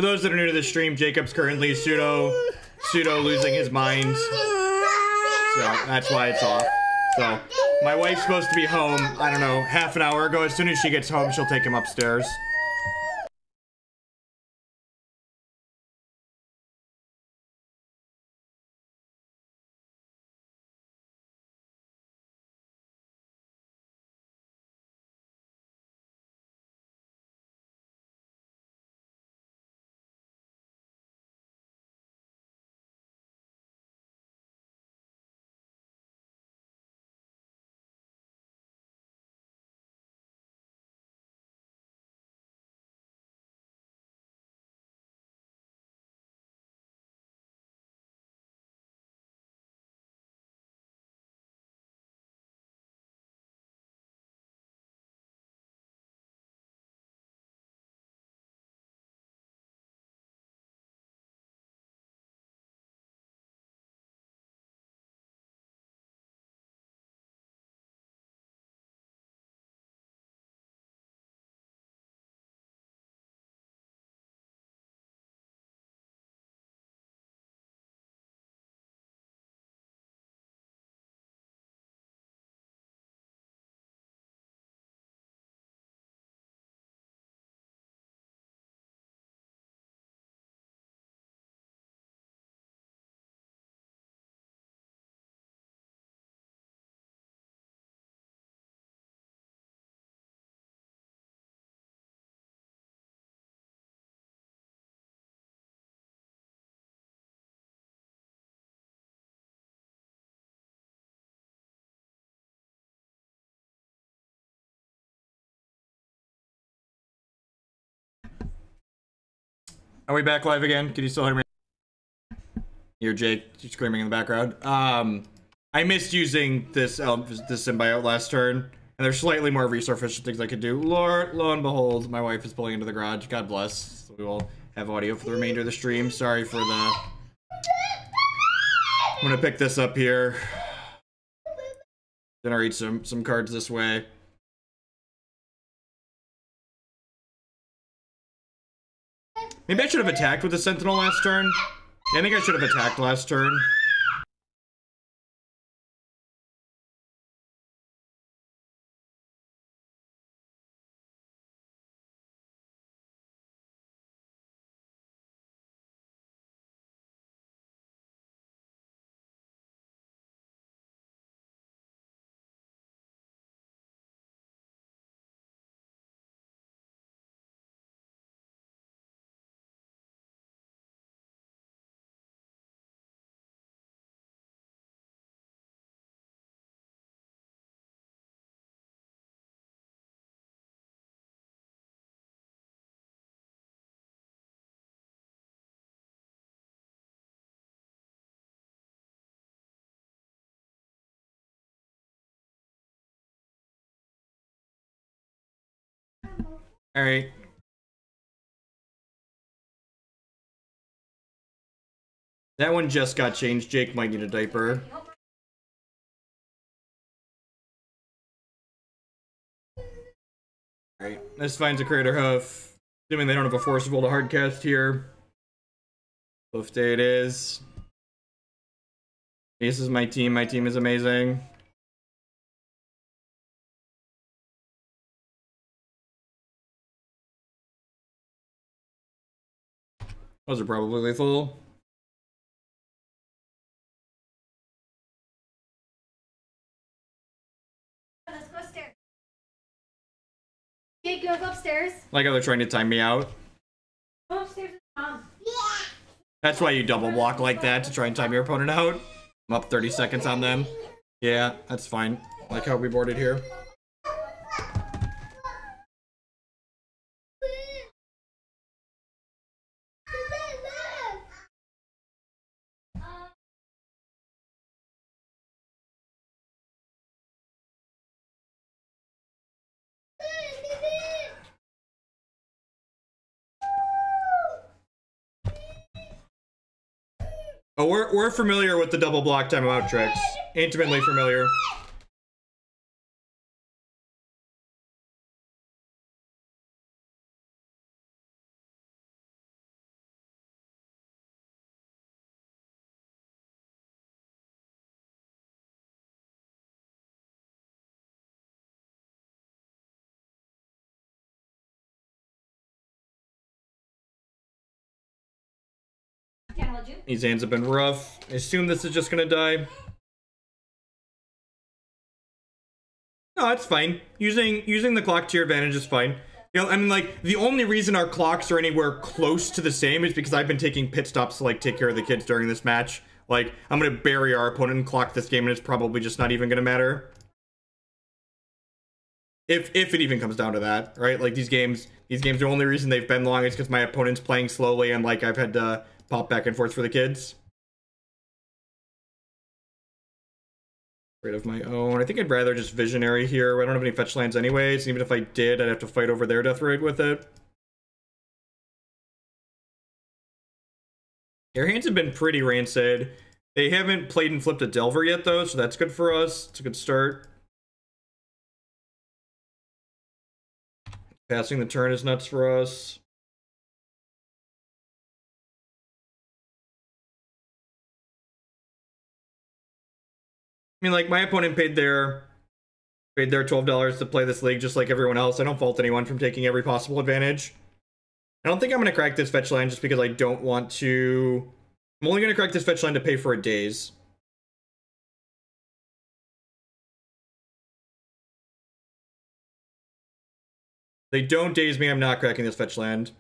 For those that are new to the stream, Jacob's currently pseudo losing his mind. So that's why it's off. So my wife's supposed to be home, I don't know, half an hour ago. As soon as she gets home, she'll take him upstairs. Are we back live again? Can you still hear me? You're Jake, screaming in the background. I missed using this symbiote last turn, and there's slightly more resource efficient things I could do. Lo and behold, my wife is pulling into the garage. God bless. So we will have audio for the remainder of the stream. Sorry for the... I'm gonna pick this up here. Generate some cards this way. Maybe I should have attacked with the Sentinel last turn. Yeah, I think I should have attacked last turn. All right. That one just got changed. Jake might need a diaper. Alright, this finds a Craterhoof. Assuming they don't have a Forcible to hardcast here. Hoof day it is. This is my team. My team is amazing. Those are probably lethal. Let's go upstairs. Jake, go upstairs. Like how they're trying to time me out. Go upstairs with Mom. Yeah. That's why you double block like that, to try and time your opponent out. I'm up 30 seconds on them. Yeah, that's fine. Like how we boarded here. Oh, we're familiar with the double block timeout tricks. Intimately familiar. you. These hands have been rough. I assume this is just gonna die. No, it's fine. Using the clock to your advantage is fine. You know, I mean, like, the only reason our clocks are anywhere close to the same is because I've been taking pit stops to, like, take care of the kids during this match. Like, I'm gonna bury our opponent and clock this game, and it's probably just not even gonna matter. If it even comes down to that, right? Like, these games, the only reason they've been long is because my opponent's playing slowly, and, like, I've had to pop back and forth for the kids. Rid of my own. I think I'd rather just Visionary here. I don't have any fetch lands anyways. Even if I did, I'd have to fight over their Deathrite with it. Their hands have been pretty rancid. They haven't played and flipped a Delver yet, though, so that's good for us. It's a good start. Passing the turn is nuts for us. I mean, like, my opponent paid their $12 to play this league just like everyone else. I don't fault anyone from taking every possible advantage. I don't think I'm going to crack this fetch line just because I don't want to... I'm only going to crack this fetch line to pay for a daze. They don't daze me, I'm not cracking this fetch land.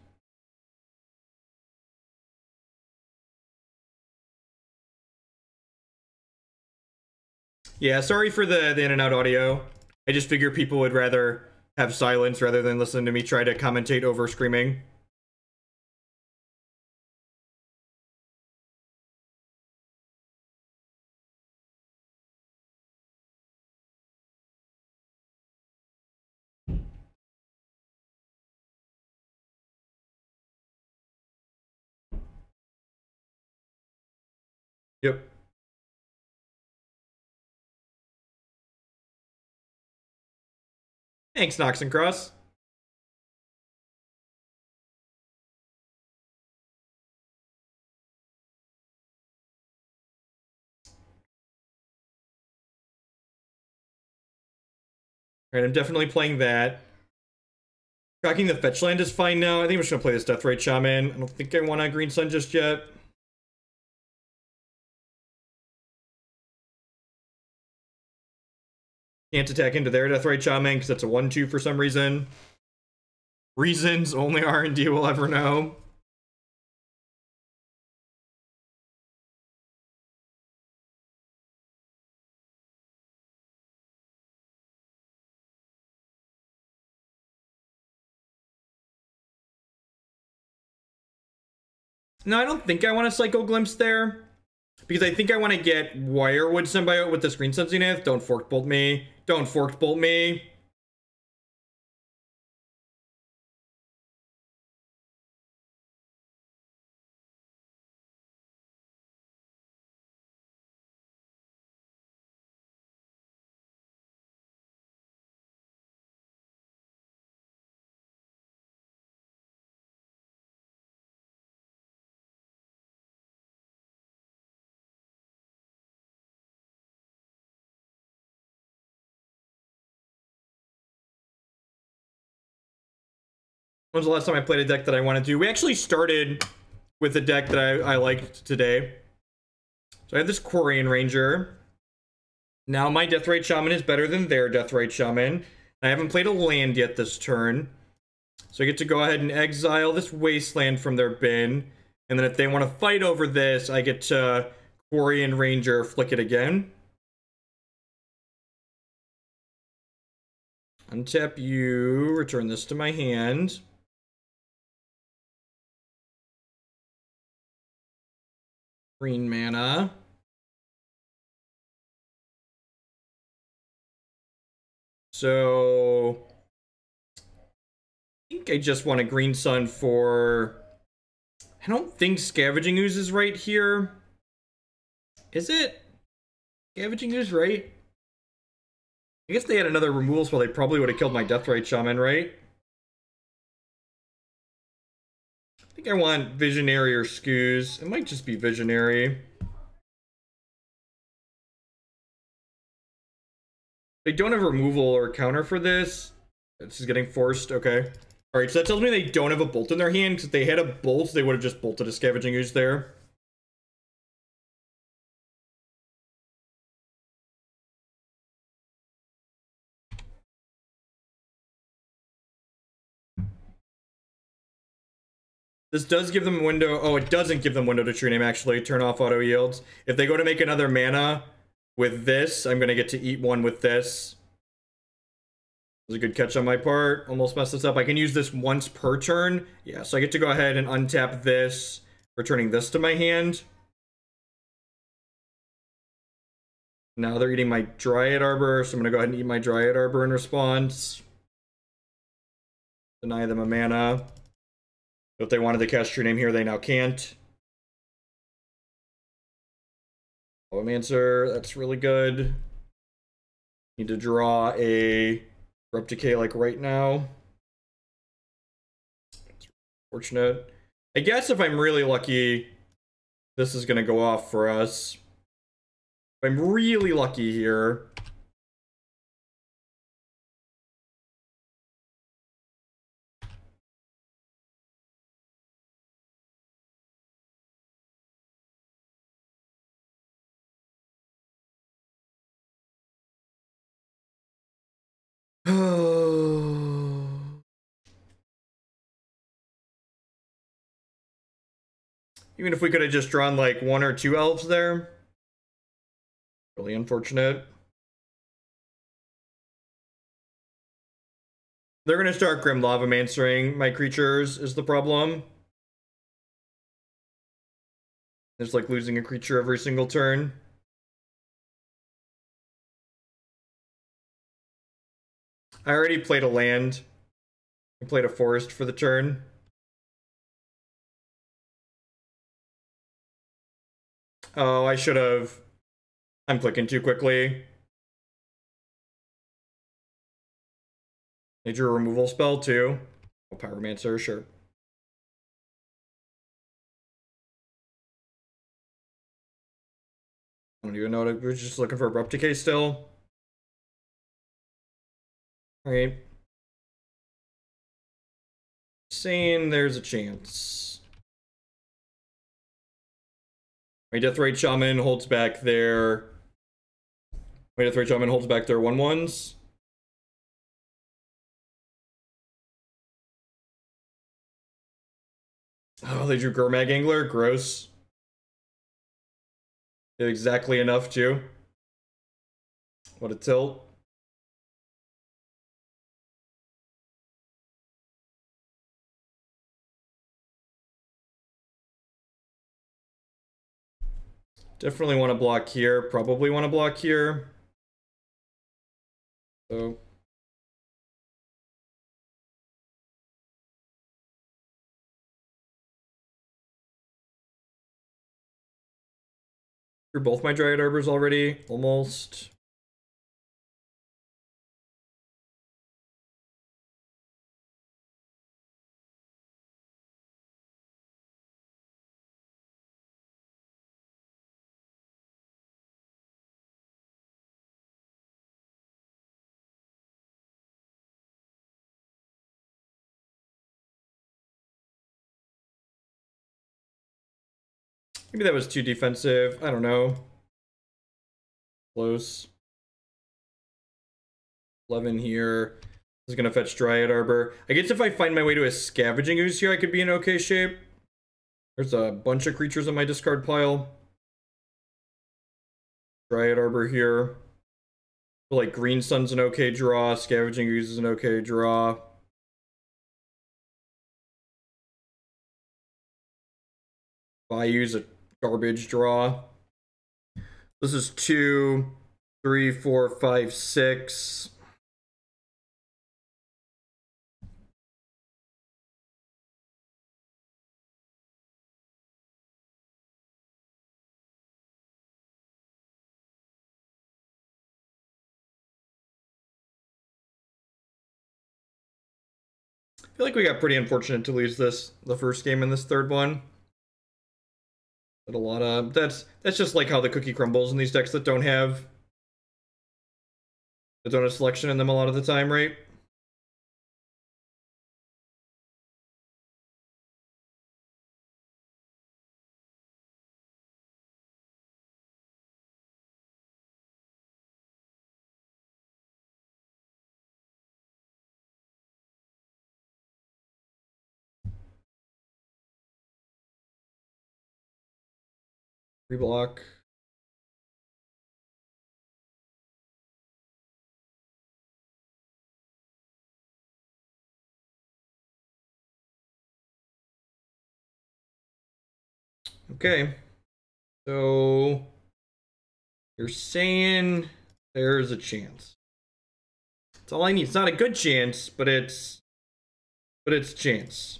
Yeah, sorry for the in and out audio. I just figure people would rather have silence rather than listen to me try to commentate over screaming. Yep. Thanks, Nox and Cross. Alright, I'm definitely playing that. Cracking the fetch land is fine now. I think I'm just gonna play this Deathrite Shaman. I don't think I want a Green Sun just yet. Can't attack into their Deathrite Shaman because that's a 1-2 for some reason. Reasons only R&D will ever know. No, I don't think I want to Psycho Glimpse there. Because I think I want to get Wirewood Symbiote with this Green Sun Zenith. Don't Fork Bolt me. Don't Fork Bolt me. When was the last time I played a deck that I wanted to? We actually started with a deck that I liked today. So I had this Quirion Ranger. Now my Deathrite Shaman is better than their Deathrite Shaman. I haven't played a land yet this turn. So I get to go ahead and exile this Wasteland from their bin. And then if they want to fight over this, I get to Quirion Ranger, flick it again. Untap you, return this to my hand. Green mana. So I think I just want a Green Sun for... I don't think Scavenging Ooze is right here. Is it? Scavenging Ooze, right? I guess they had another removal spell, they probably would have killed my Deathrite Shaman, right? I think I want Visionary or Scooze. It might just be Visionary. They don't have removal or counter for this. This is getting forced, okay. Alright, so that tells me they don't have a bolt in their hand, because if they had a bolt, they would have just bolted a Scavenging Ooze there. This does give them a window. Oh, it doesn't give them window to true name, actually. Turn off auto yields. If they go to make another mana with this, I'm going to get to eat one with this. That was a good catch on my part. Almost messed this up. I can use this once per turn. Yeah, so I get to go ahead and untap this, returning this to my hand. Now they're eating my Dryad Arbor, so I'm going to go ahead and eat my Dryad Arbor in response. Deny them a mana. If they wanted to cast True Name here, they now can't. Poemancer, that's really good. Need to draw a Abrupt Decay like right now. It's fortunate. I guess if I'm really lucky, this is going to go off for us. If I'm really lucky here. Even if we could have just drawn like 1 or 2 elves there. Really unfortunate. They're going to start Grim Lavamancering my creatures is the problem. It's like losing a creature every single turn. I already played a land. I played a forest for the turn. Oh, I should have. I'm clicking too quickly. They drew a removal spell too. Oh, Pyromancer, sure. I don't even know. I was just looking for Abrupt Decay still. Alright. Saying there's a chance. My Deathrite Shaman holds back their... My Deathrite Shaman holds back their 1/1s. Oh, they drew Gurmag Angler. Gross. Did exactly enough, too. What a tilt. Definitely want to block here. Probably want to block here. So... Through both my Dryad Arbors already. Almost. Maybe that was too defensive. I don't know. Close. 11 here. This is going to fetch Dryad Arbor. I guess if I find my way to a Scavenging Ooze here, I could be in okay shape. There's a bunch of creatures on my discard pile. Dryad Arbor here. So like Green Sun's an okay draw. Scavenging Ooze is an okay draw. Bayou's a garbage draw. This is 2, 3, 4, 5, 6. I feel like we got pretty unfortunate to lose this, the first game in this third one. But a lot of that's just like how the cookie crumbles in these decks that don't have selection in them a lot of the time, right? Reblock. Okay. So you're saying there's a chance. That's all I need. It's not a good chance, but it's chance.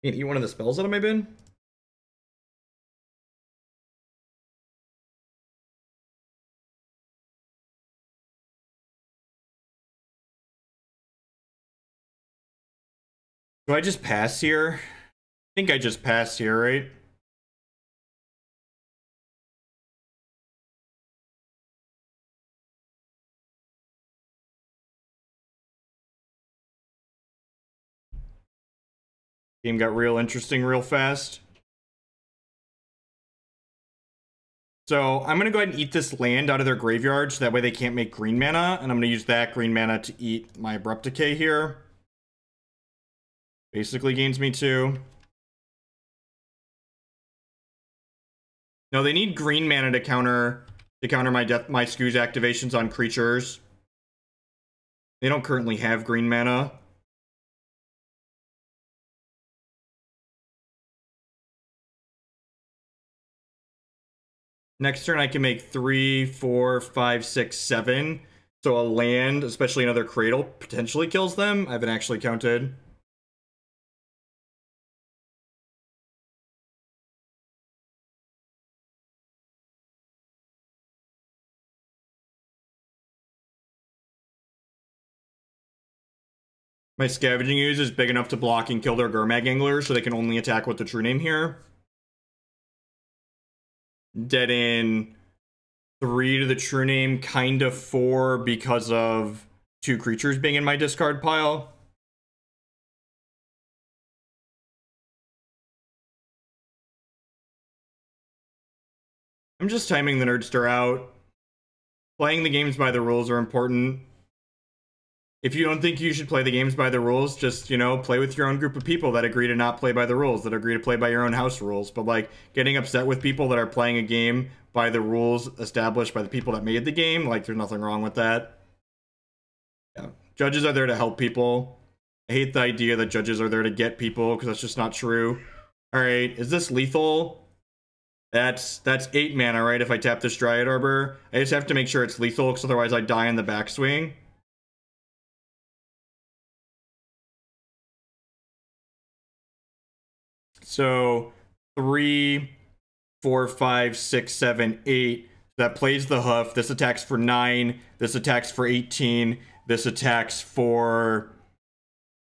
Can't eat one of the spells out of my bin? Do I just pass here? I think I just pass here, right? Game got real interesting real fast. So I'm going to go ahead and eat this land out of their graveyard so that way they can't make green mana. And I'm going to use that green mana to eat my Abrupt Decay here. Basically gains me 2. No, they need green mana to counter my Scooze activations on creatures. They don't currently have green mana. Next turn I can make 3, 4, 5, 6, 7. So a land, especially another Cradle, potentially kills them. I haven't actually counted. My Scavenging Ooze is big enough to block and kill their Gurmag Angler, so they can only attack with the true name here. Dead in 3 to the true name, kind of 4 because of 2 creatures being in my discard pile. I'm just timing the Nerdster out. Playing the games by the rules are important. If you don't think you should play the games by the rules, just, you know, play with your own group of people that agree to not play by the rules, that agree to play by your own house rules. But, like, getting upset with people that are playing a game by the rules established by the people that made the game, like, there's nothing wrong with that. Yeah. Judges are there to help people. I hate the idea that judges are there to get people, because that's just not true. Alright, is this lethal? That's 8 mana, right, if I tap this Dryad Arbor? I just have to make sure it's lethal, because otherwise I die in the backswing. So 3, 4, 5, 6, 7, 8. That plays the hoof. This attacks for 9. This attacks for 18. This attacks for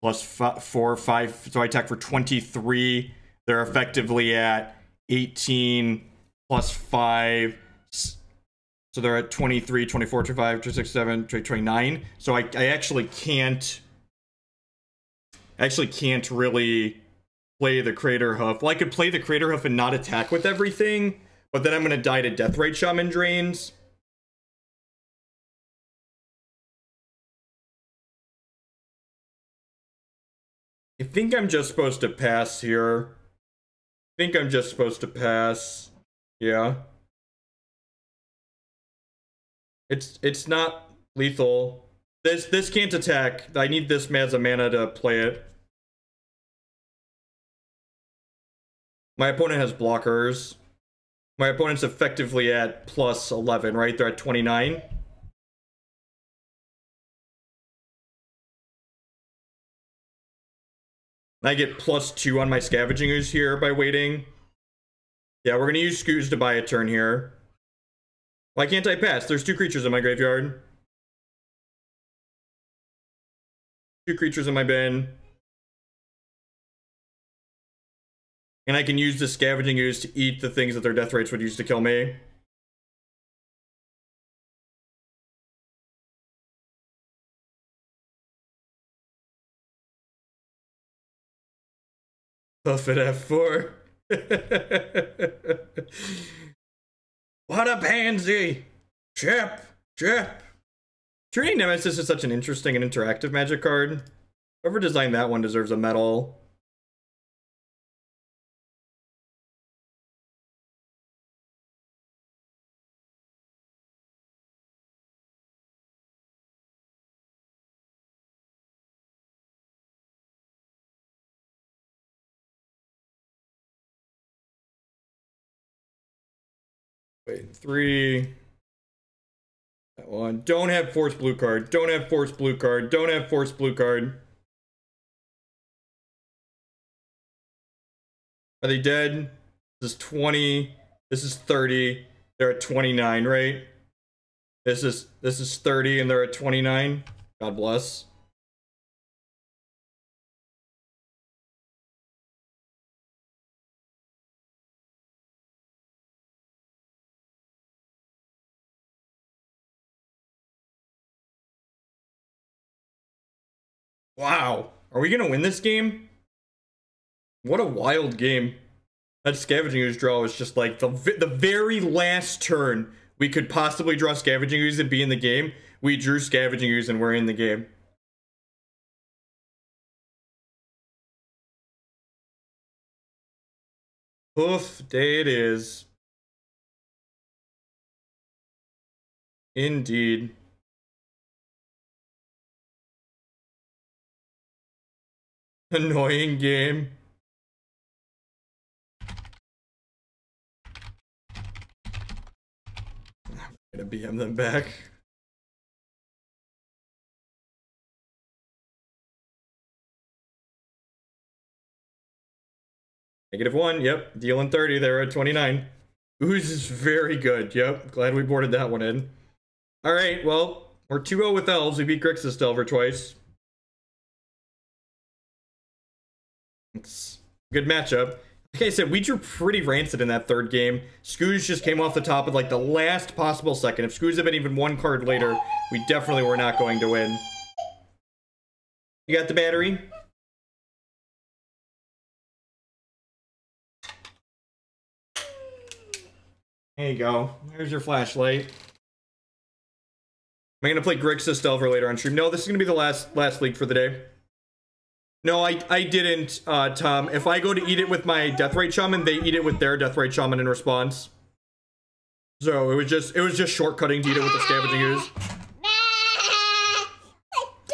plus 4, 5. So I attack for 23. They're effectively at 18 plus 5. So they're at 23, 24, 25, 26, 27, 29. So I actually can't really play the Craterhoof. Well, I could play the Craterhoof and not attack with everything, but then I'm going to die to Deathrite Shaman drains. I think I'm just supposed to pass here. Yeah. It's not lethal. This can't attack. I need this as a mana to play it. My opponent has blockers. My opponent's effectively at plus 11, right? They're at 29. I get plus 2 on my Scavenging Ooze here by waiting. Yeah, we're going to use Scooze to buy a turn here. Why can't I pass? There's 2 creatures in my graveyard. 2 creatures in my bin. And I can use the Scavenging Ooze to eat the things that their death rates would use to kill me. Buff at F4. What a pansy! Chip! Chip! Training Nemesis is such an interesting and interactive magic card. Whoever designed that one deserves a medal. Wait, 3. That one. Don't have force blue card. Don't have force blue card. Don't have force blue card. Are they dead? This is 20. This is 30. They're at 29, right? This is 30 and they're at 29. God bless. Wow. Are we gonna win this game? What a wild game. That Scavenging Ooze draw was just like the very last turn we could possibly draw Scavenging Ooze and be in the game. We drew Scavenging Ooze and we're in the game. Hoof day it is. Indeed. Annoying game. I'm gonna BM them back. -1, yep. Dealing 30, they're at 29. Ooze is very good, yep. Glad we boarded that one in. Alright, well, we're 2-0 with Elves. We beat Grixis Delver twice. It's a good matchup. Like I said, we drew pretty rancid in that third game. Scooz just came off the top at like the last possible second. If Scooz had been even one card later, we definitely were not going to win. You got the battery? There you go. There's your flashlight. Am I gonna play Grixis Delver later on stream? No, this is gonna be the last league for the day. No, I didn't, Tom. If I go to eat it with my Deathrite Shaman, they eat it with their Deathrite Shaman in response. So it was just shortcutting to eat it with the Scavenging Ooze.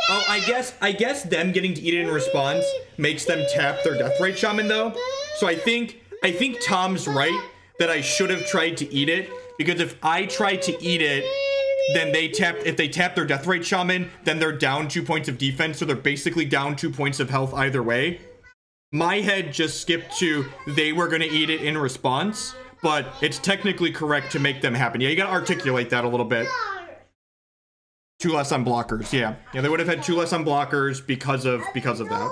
Oh, I guess them getting to eat it in response makes them tap their Deathrite Shaman though. So I think Tom's right that I should have tried to eat it, because if I tried to eat it, then if they tap their Deathrite Shaman, then they're down 2 points of defense, so they're basically down 2 points of health either way. My head just skipped to they were gonna eat it in response, but it's technically correct to make them happen. Yeah, you gotta articulate that a little bit. 2 less on blockers, yeah. Yeah, they would have had 2 less on blockers because of that.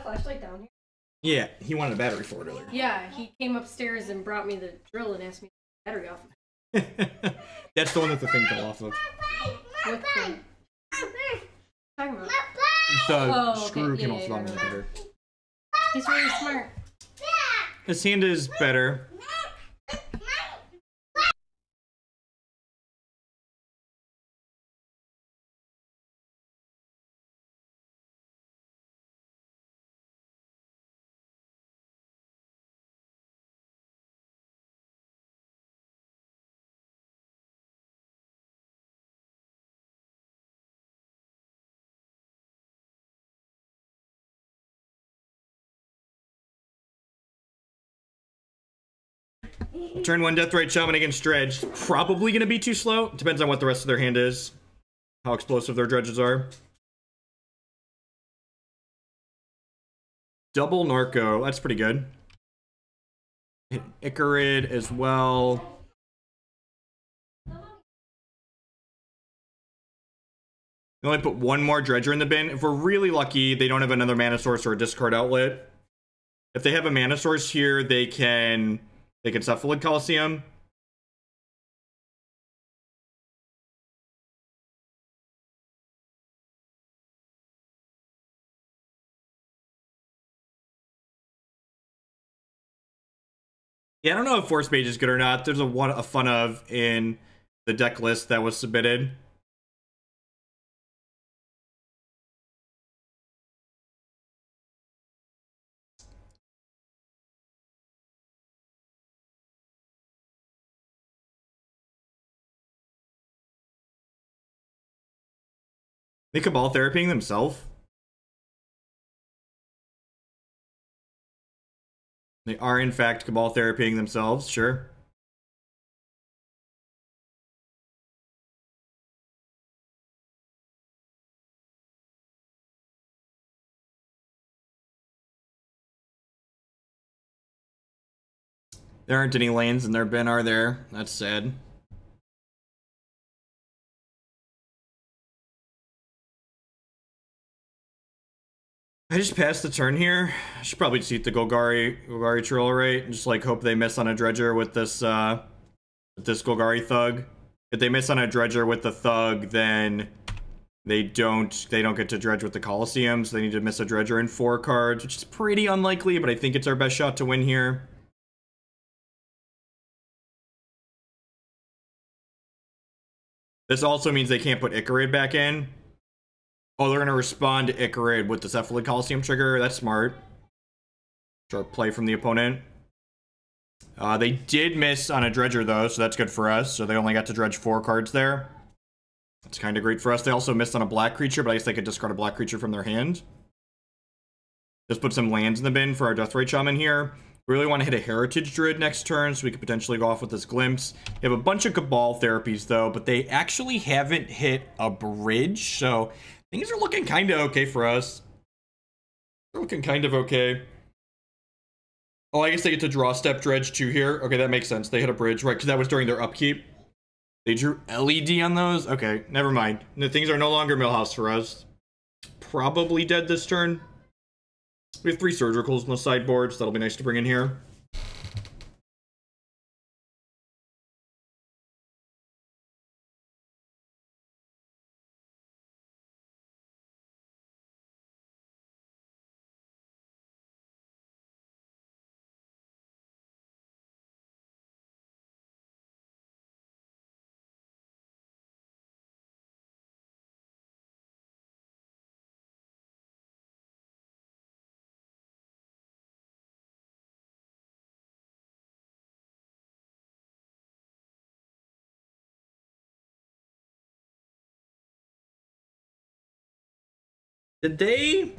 Flashlight down here. Yeah, he wanted a battery for it earlier. Yeah, he came upstairs and brought me the drill and asked me to take the battery off. That's the one that the thing fell off of. What thing? Talking about? The screw okay. came Yeah, off yeah, the bottom yeah. of the battery. He's really smart. His hand is better. Turn 1 Deathrite Shaman against Dredge. Probably going to be too slow. Depends on what the rest of their hand is. How explosive their dredges are. Double Narco. That's pretty good. Hit Icarid as well. We only put one more Dredger in the bin. If we're really lucky, they don't have another mana source or a discard outlet. If they have a mana source here, they can Cephalid Coliseum. Yeah, I don't know if Force Mage is good or not. There's a fun of in the deck list that was submitted. They Cabal Therapying themselves. They are, in fact, Cabal Therapying themselves, sure. There aren't any lanes in their bin, are there? That's sad. I just passed the turn here. I should probably just eat the Golgari Troll, right? And just like hope they miss on a Dredger with this Golgari Thug. If they miss on a Dredger with the Thug, then they don't get to dredge with the Coliseum, so they need to miss a Dredger in 4 cards, which is pretty unlikely, but I think it's our best shot to win here. This also means they can't put Icarid back in. Oh, they're going to respond to Icarid with the Cephalid Coliseum trigger. That's smart. Sharp play from the opponent. They did miss on a Dredger, though, so that's good for us. So they only got to dredge 4 cards there. That's kind of great for us. They also missed on a black creature, but I guess they could discard a black creature from their hand. Just put some lands in the bin for our Deathrite Shaman here. We really want to hit a Heritage Druid next turn, so we could potentially go off with this Glimpse. We have a bunch of Cabal Therapies, though, but they actually haven't hit a bridge, so things are looking kind of okay for us. They're looking kind of okay. Oh, I guess they get to draw Step Dredge 2 here. Okay, that makes sense. They hit a bridge, right, because that was during their upkeep. They drew LED on those? Okay, never mind. The things are no longer Millhouse for us. Probably dead this turn. We have 3 Surgicals in the sideboard, so that'll be nice to bring in here. Did they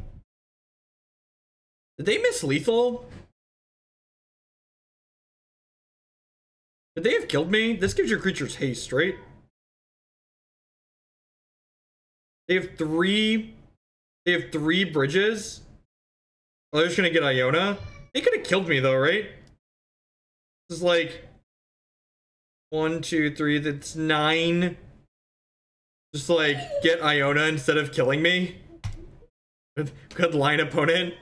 miss lethal? Could they have killed me? This gives your creatures haste, right? They have three bridges. Oh, they're just gonna get Iona. They could have killed me though, right? This is like 1, 2, 3, that's 9. Just like get Iona instead of killing me. Good line, opponent.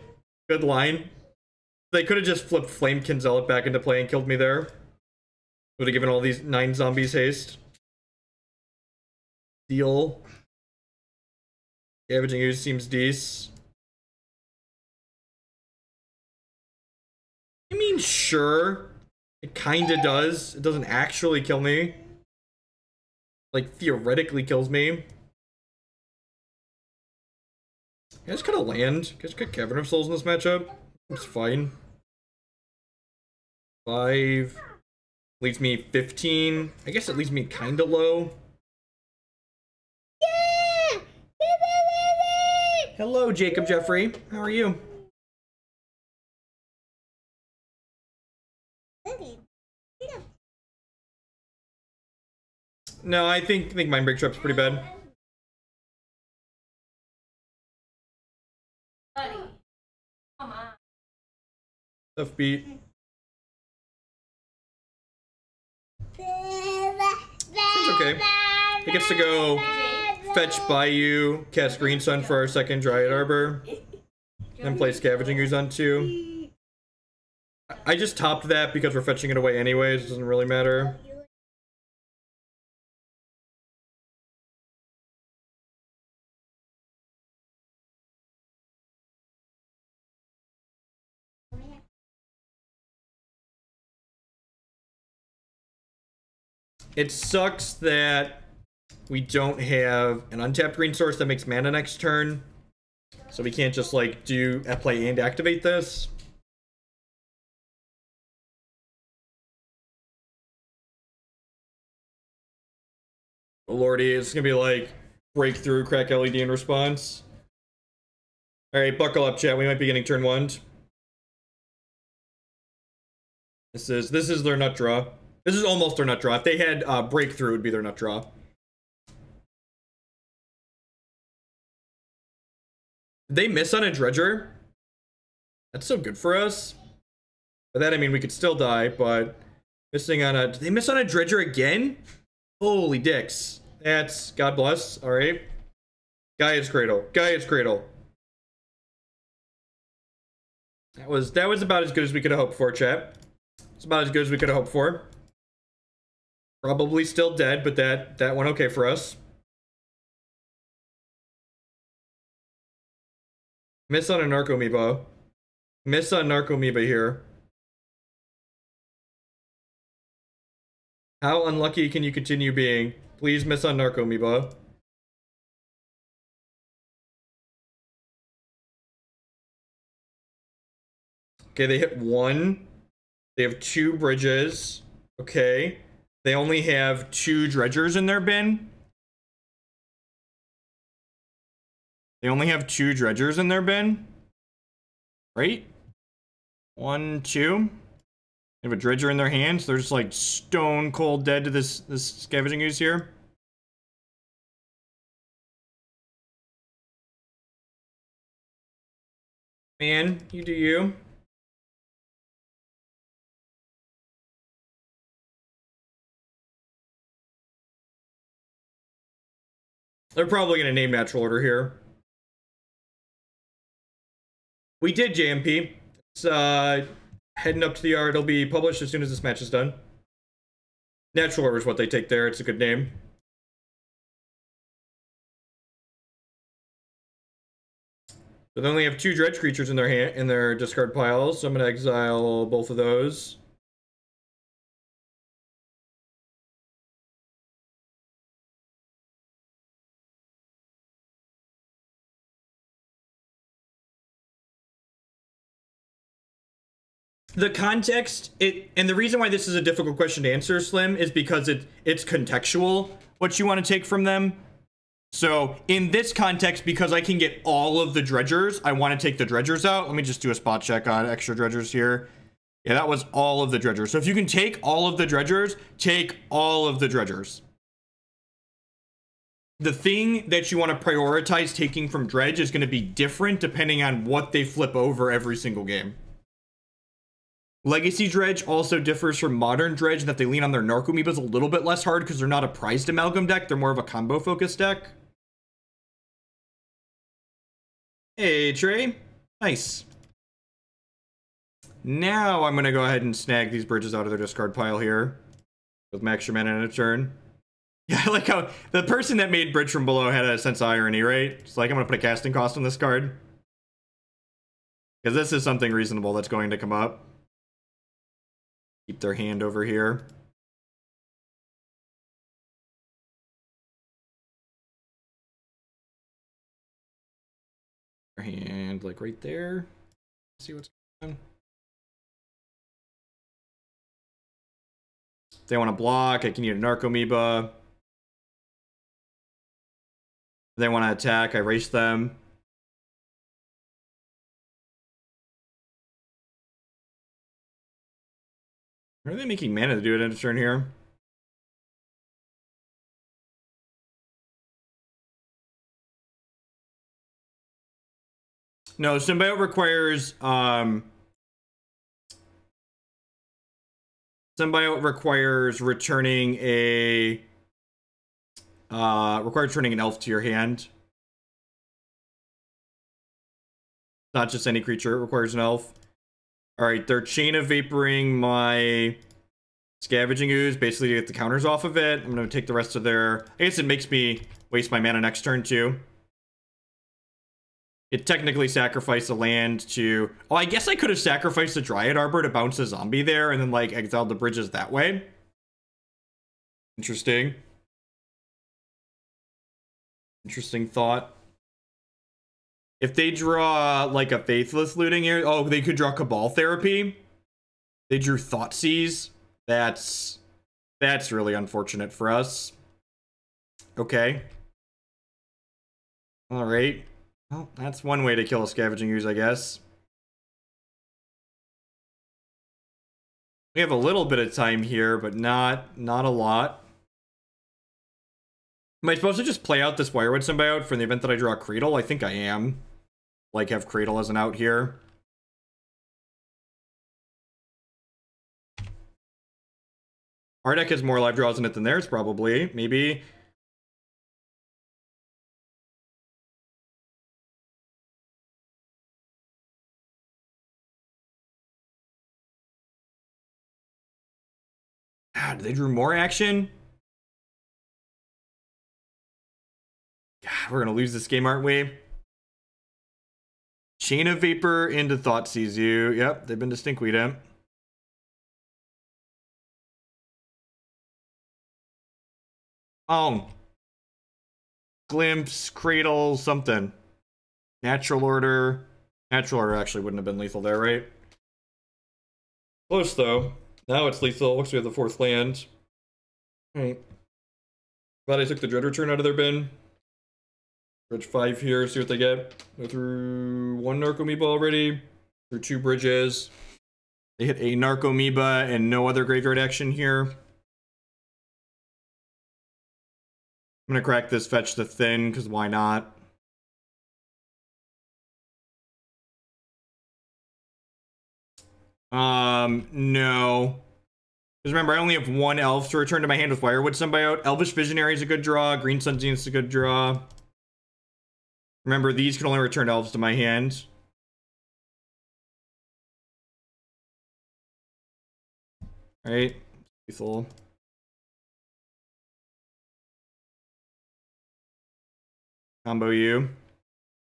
Good line. They could have just flipped Flamekin Zealot back into play and killed me there. Would have given all these 9 zombies haste. Deal. Scavenging Ooze seems decent. I mean, sure. It kinda does. It doesn't actually kill me. Like, theoretically kills me. I just got a land. I just got Cavern of Souls in this matchup. It's fine. 5. Leaves me 15. I guess it leaves me kinda low. Yeah! Hello, Jacob Jeffrey. How are you? No, I think Mindbreak Trap's pretty bad. Buddy, come on. Tough beat. Seems okay. He gets to go fetch Bayou, cast Green Sun for our second Dryad Arbor, and play Scavenging Ooze on 2. I just topped that because we're fetching it away anyways. It doesn't really matter. It sucks that we don't have an untapped green source that makes mana next turn. So we can't just like do play and activate this. Oh lordy, it's gonna be like breakthrough, crack LED in response. Alright, buckle up chat, we might be getting turn 1. This is their nut draw. This is almost their nut draw. If they had breakthrough, it would be their nut draw. Did they miss on a dredger? That's so good for us. By that I mean we could still die, but missing on a... Did they miss on a dredger again? Holy dicks. That's... God bless. Alright. Gaea's Cradle. Gaea's Cradle. That was about as good as we could have hoped for, chat. It's about as good as we could have hoped for. Probably still dead, but that went okay for us. Miss on a Narcomoeba. Miss on Narcomoeba here. How unlucky can you continue being? Please miss on Narcomoeba. Okay, they hit 1. They have 2 bridges. Okay. They only have 2 dredgers in their bin. They only have 2 dredgers in their bin. Right? 1, 2. They have a dredger in their hands. They're just like stone cold dead to this Scavenging Ooze here. Man, you do you. They're probably going to name Natural Order here. We did JMP. It's heading up to the yard. It'll be published as soon as this match is done. Natural Order is what they take there. It's a good name. So they only have 2 dredge creatures in their discard piles, so I'm going to exile both of those. The context, and the reason why this is a difficult question to answer, Slim, is because it's contextual, what you want to take from them. So, in this context, because I can get all of the dredgers, I want to take the dredgers out. Let me just do a spot check on extra dredgers here. Yeah, that was all of the dredgers. So if you can take all of the dredgers, take all of the dredgers. The thing that you want to prioritize taking from dredge is going to be different depending on what they flip over every single game. Legacy Dredge also differs from Modern Dredge in that they lean on their Narcomoebas a little bit less hard because they're not a prized amalgam deck. They're more of a combo-focused deck. Hey, Trey. Nice. Now I'm going to go ahead and snag these bridges out of their discard pile here with max your mana in a turn. Yeah, I like how the person that made Bridge from Below had a sense of irony, right? It's like, I'm going to put a casting cost on this card. Because this is something reasonable that's going to come up. Keep their hand over here. Their hand, like, right there. Let's see what's going on. If they want to block, I can use a Narcomoeba. If they want to attack, I race them. Are they making mana to do it in a turn here? No, Symbiote requires returning a returning an elf to your hand. Not just any creature, it requires an elf. Alright, they're chain of vaporing my Scavenging Ooze, basically to get the counters off of it. I'm gonna take the rest of their... I guess it makes me waste my mana next turn too. It technically sacrificed a land to... Oh, I guess I could have sacrificed the Dryad Arbor to bounce a zombie there and then, like, exiled the bridges that way. Interesting. Interesting thought. If they draw, like, a Faithless Looting here... Oh, they could draw Cabal Therapy. They drew Thoughtseize. That's really unfortunate for us. Okay. Alright. Well, that's one way to kill a Scavenging Ooze, I guess. We have a little bit of time here, but not a lot. Am I supposed to just play out this Wirewood Symbiote for the event that I draw a Cradle? I think I am. Like, have Cradle as an out here. Our deck has more live draws in it than theirs, probably. Maybe. God, they drew more action? God, we're gonna lose this game, aren't we? Chain of Vapor into Thoughtseize you. Yep, they've been to Stinkweed him. Oh. Glimpse, Cradle, something. Natural Order. Natural Order actually wouldn't have been lethal there, right? Close, though. Now it's lethal. Looks like we have the fourth land. Alright. Glad I took the Dread Return out of their bin. Dredge 5 here, see what they get. Go through one Narcomoeba already. Through 2 bridges. They hit a Narcomoeba and no other graveyard action here. I'm gonna crack this Fetch the Thin, because why not? No. Because remember, I only have 1 elf to return to my hand with Wirewood Symbiote. Elvish Visionary is a good draw. Green Sun Zenith is a good draw. Remember, these can only return elves to my hand. Right? Lethal. Combo you.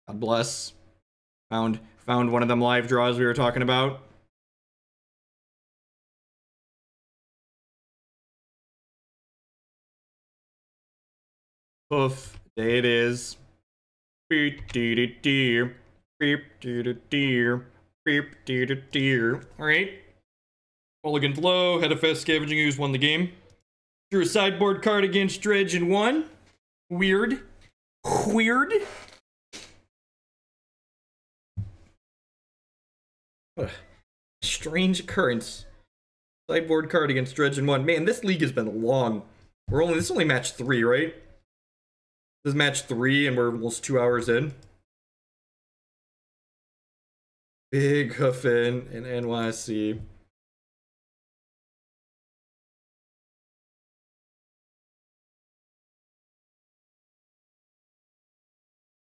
God bless. Found one of them live draws we were talking about. Poof. Day it is. Alright. Mulligan Blow, Hedifest, Scavenging Ooze won the game. Drew a sideboard card against Dredge and won. Weird. Weird. Strange occurrence. Sideboard card against Dredge and won. Man, this league has been long. This is only match 3, right? This is match 3 and we're almost 2 hours in. Big Huffin in NYC.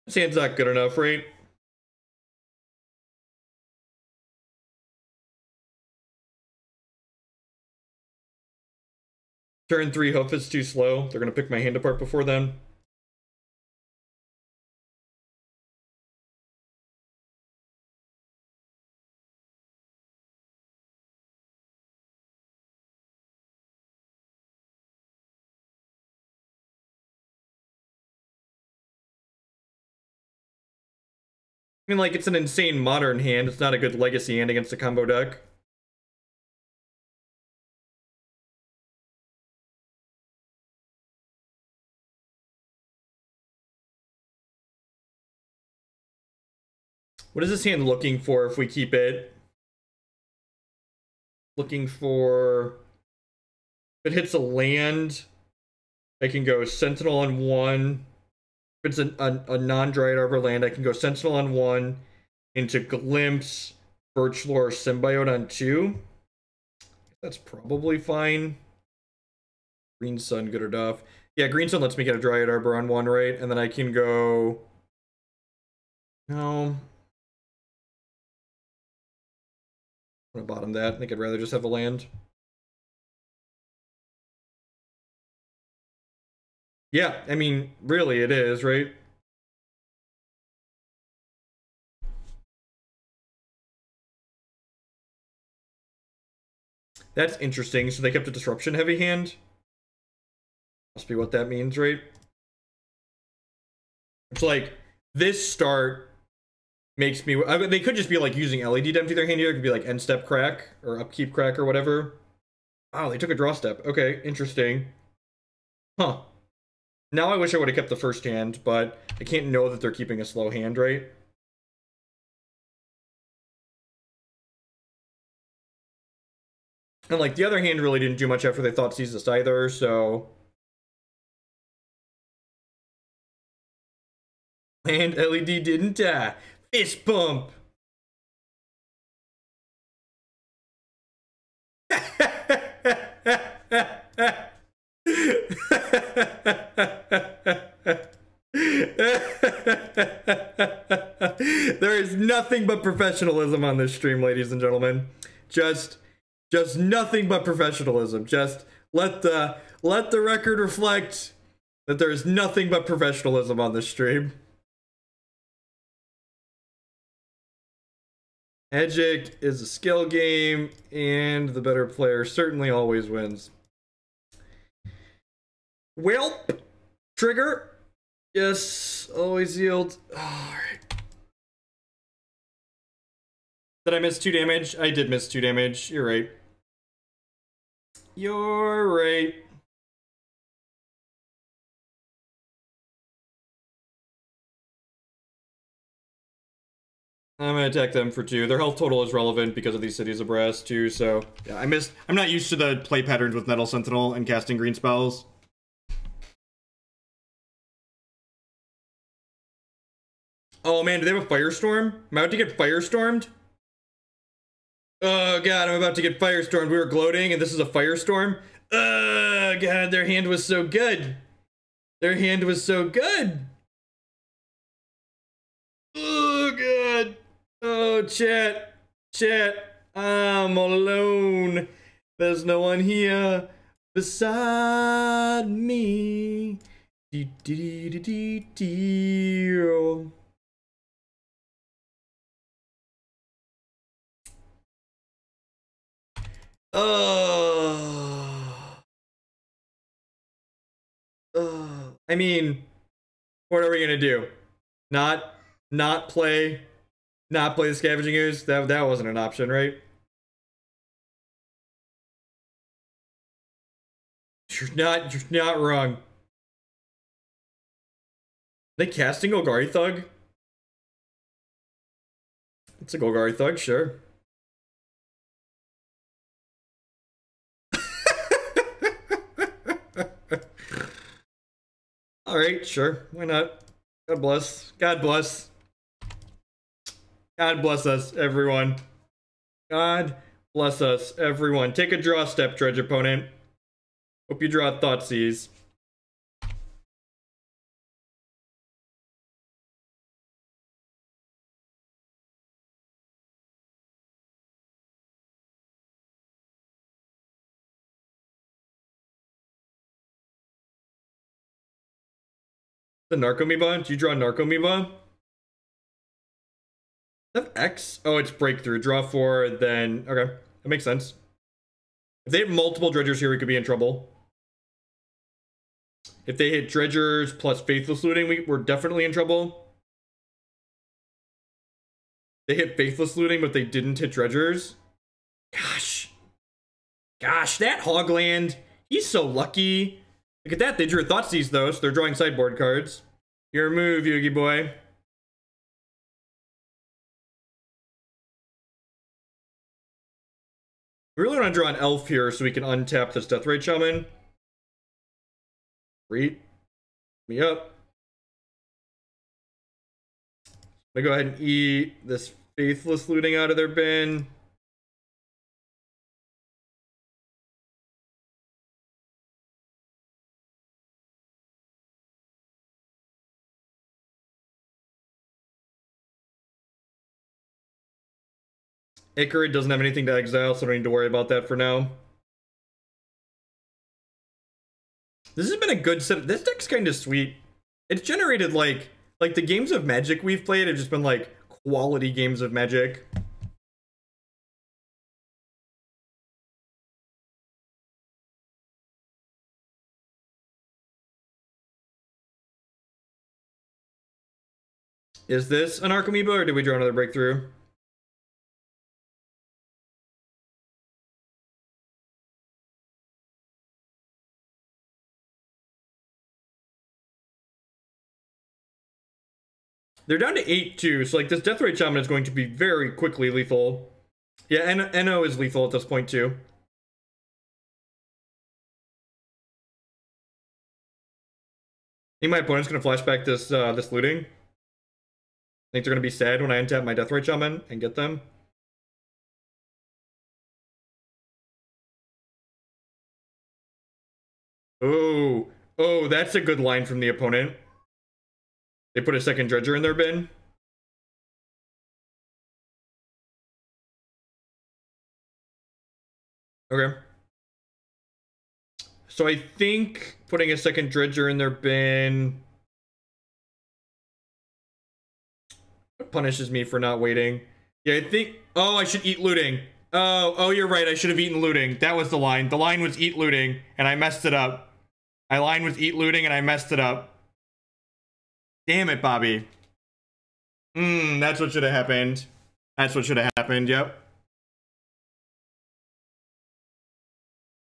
This hand's not good enough, right? Turn 3 Hoof is too slow. They're gonna pick my hand apart before then. I mean, like, it's an insane modern hand. It's not a good legacy hand against a combo deck. What is this hand looking for if we keep it? Looking for... If it hits a land, I can go Sentinel on 1. If it's a non-Dryad Arbor land, I can go Sentinel on 1, into Glimpse, Birchlore Symbiote on 2. That's probably fine. Green Sun, good enough. Yeah, Green Sun lets me get a Dryad Arbor on 1, right? And then I can go... No. I'm gonna bottom that. I think I'd rather just have a land. Yeah, I mean, really it is, right? That's interesting. So they kept a disruption heavy hand. Must be what that means, right? It's like this start makes me. I mean, they could just be like using LED to empty their hand here. It could be like end step crack or upkeep crack or whatever. Oh, they took a draw step. Okay, interesting. Huh. Now I wish I would have kept the first hand, but I can't know that they're keeping a slow hand, right? And like the other hand really didn't do much after they Thoughtseize this either, so. And LED didn't die. Fist bump. There is nothing but professionalism on this stream, ladies and gentlemen. Just nothing but professionalism. Just let the record reflect that there is nothing but professionalism on this stream. Magic is a skill game, and the better player certainly always wins. Well, trigger. Yes, always yield. Alright. Did I miss 2 damage? I did miss 2 damage. You're right. You're right. I'm gonna attack them for 2. Their health total is relevant because of these cities of brass too, so yeah, I'm not used to the play patterns with Nettle Sentinel and casting green spells. Oh man, do they have a firestorm? I'm about to get firestormed? Oh god, I'm about to get firestormed. We were gloating and this is a firestorm? Oh god, their hand was so good. Their hand was so good. Oh god. Oh, chat, I'm all alone. There's no one here beside me. I mean, what are we gonna do? Not play the Scavenging Ooze? That wasn't an option, right? You're not wrong. They casting Golgari Thug? It's a Golgari Thug, sure. Alright, sure. Why not? God bless. God bless. God bless us, everyone. God bless us, everyone. Take a draw step, Dredge opponent. Hope you draw Thoughtseize. The Narcomoeba? Do you draw Narcomoeba? Have X? Oh, it's breakthrough. Draw 4, then... Okay, that makes sense. If they hit multiple dredgers here, we could be in trouble. If they hit dredgers plus Faithless Looting, we're definitely in trouble. They hit Faithless Looting, but they didn't hit dredgers. Gosh, that Hogland. He's so lucky. Look at that. They drew Thoughtseize, though, so they're drawing sideboard cards. Your move, Yugi boy. We really want to draw an elf here so we can untap this Deathrite Shaman. Read me up. I'm gonna go ahead and eat this Faithless Looting out of their bin. Icarid doesn't have anything to exile, so I don't need to worry about that for now. This has been a good set. This deck's kind of sweet. It's generated like the games of Magic we've played have just been like quality games of Magic. Is this an Arkhamiba or did we draw another breakthrough? They're down to 8-2, so like this Deathrite Shaman is going to be very quickly lethal. Yeah, NO is lethal at this point too. I think my opponent's gonna flashback this this looting. I think they're gonna be sad when I untap my Deathrite Shaman and get them. Oh, that's a good line from the opponent. They put a second Dredger in their bin. Okay. So I think putting a second Dredger in their bin punishes me for not waiting. Yeah, I think... Oh, I should eat looting. Oh, you're right. I should have eaten looting. That was the line. The line was eat looting, and I messed it up. My line was eat looting, and I messed it up. Damn it, Bobby. That's what should have happened. That's what should have happened, yep.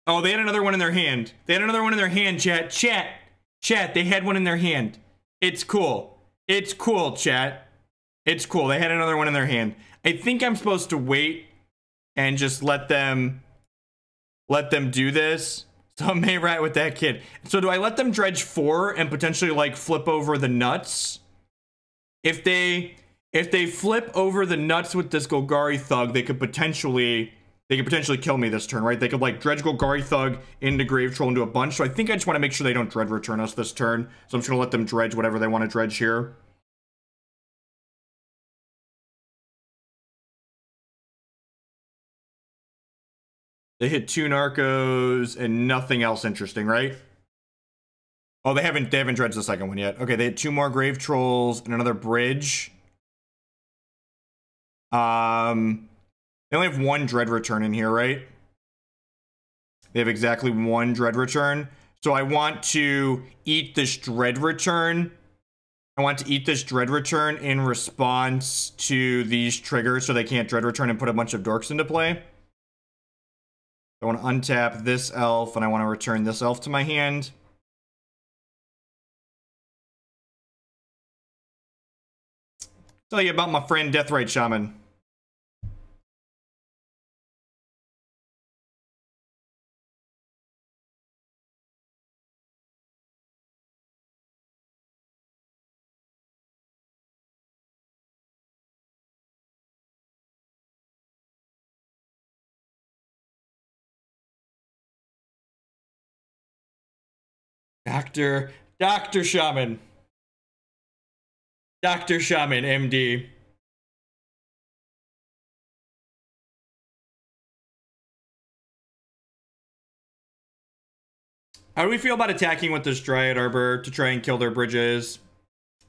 Oh, they had another one in their hand. They had another one in their hand, chat. Chat, they had one in their hand. It's cool. It's cool, chat. It's cool. They had another one in their hand. I think I'm supposed to wait and just let them do this. So I'm right with that kid. So do I let them dredge 4 and potentially like flip over the nuts? If they flip over the nuts with this Golgari Thug, they could potentially kill me this turn, right? They could like dredge Golgari Thug into Grave Troll into a bunch. So I think I just want to make sure they don't dread return us this turn. So I'm just gonna let them dredge whatever they want to dredge here. They hit 2 Narcos and nothing else interesting, right? Oh, they haven't dredged the second one yet. Okay, they hit 2 more Grave Trolls and another bridge. They only have 1 Dread Return in here, right? They have exactly 1 Dread Return. So I want to eat this Dread Return. I want to eat this Dread Return in response to these triggers so they can't Dread Return and put a bunch of dorks into play. I want to untap this elf, and I want to return this elf to my hand. Tell you about my friend Deathrite Shaman. Dr. Shaman. Dr. Shaman, MD. How do we feel about attacking with this Dryad Arbor to try and kill their bridges?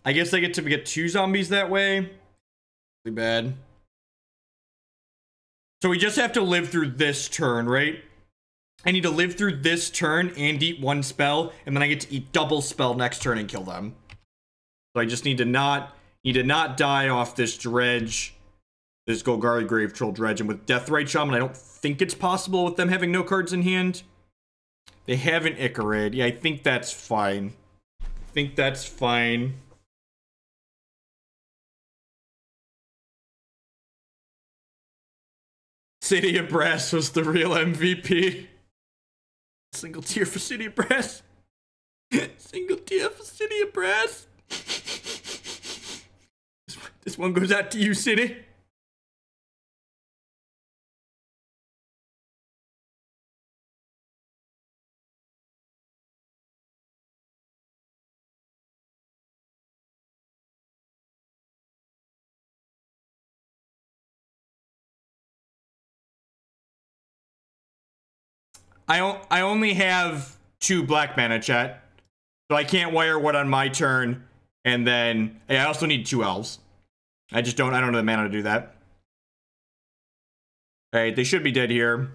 I guess they get to get 2 zombies that way. Really bad. So we just have to live through this turn, right? I need to live through this turn and eat 1 spell, and then I get to eat double spell next turn and kill them. So I just need to not die off this dredge, this Golgari Grave Troll dredge. And with Deathrite Shaman, I don't think it's possible with them having no cards in hand. They have an Icarid. Yeah, I think that's fine. City of Brass was the real MVP. Single tier for City of Brass. Single tier for City of Brass. This one goes out to you, City. I only have 2 black mana, chat. So I can't Wirewood on my turn. And then I also need 2 elves. I don't have the mana to do that. Alright, they should be dead here.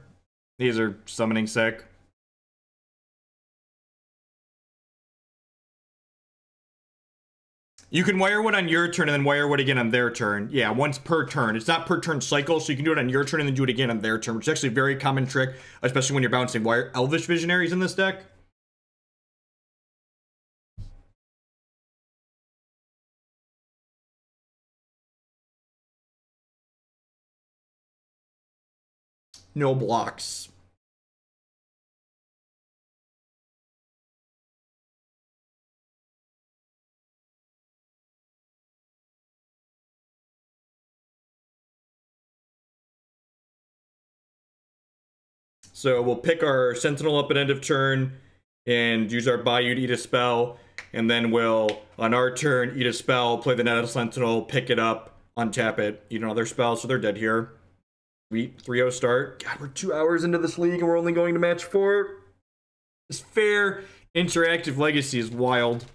These are summoning sick. You can Wirewood on your turn and then Wirewood again on their turn. Yeah, once per turn. It's not per turn cycle, so you can do it on your turn and then do it again on their turn, which is actually a very common trick, especially when you're bouncing Elvish Visionaries in this deck. No blocks. So we'll pick our Sentinel up at end of turn and use our Bayou to eat a spell. And then we'll, on our turn, eat a spell, play the Nettle Sentinel, pick it up, untap it, eat another spell, so they're dead here. Sweet, 3-0 start. God, we're 2 hours into this league and we're only going to match 4. This fair interactive legacy is wild.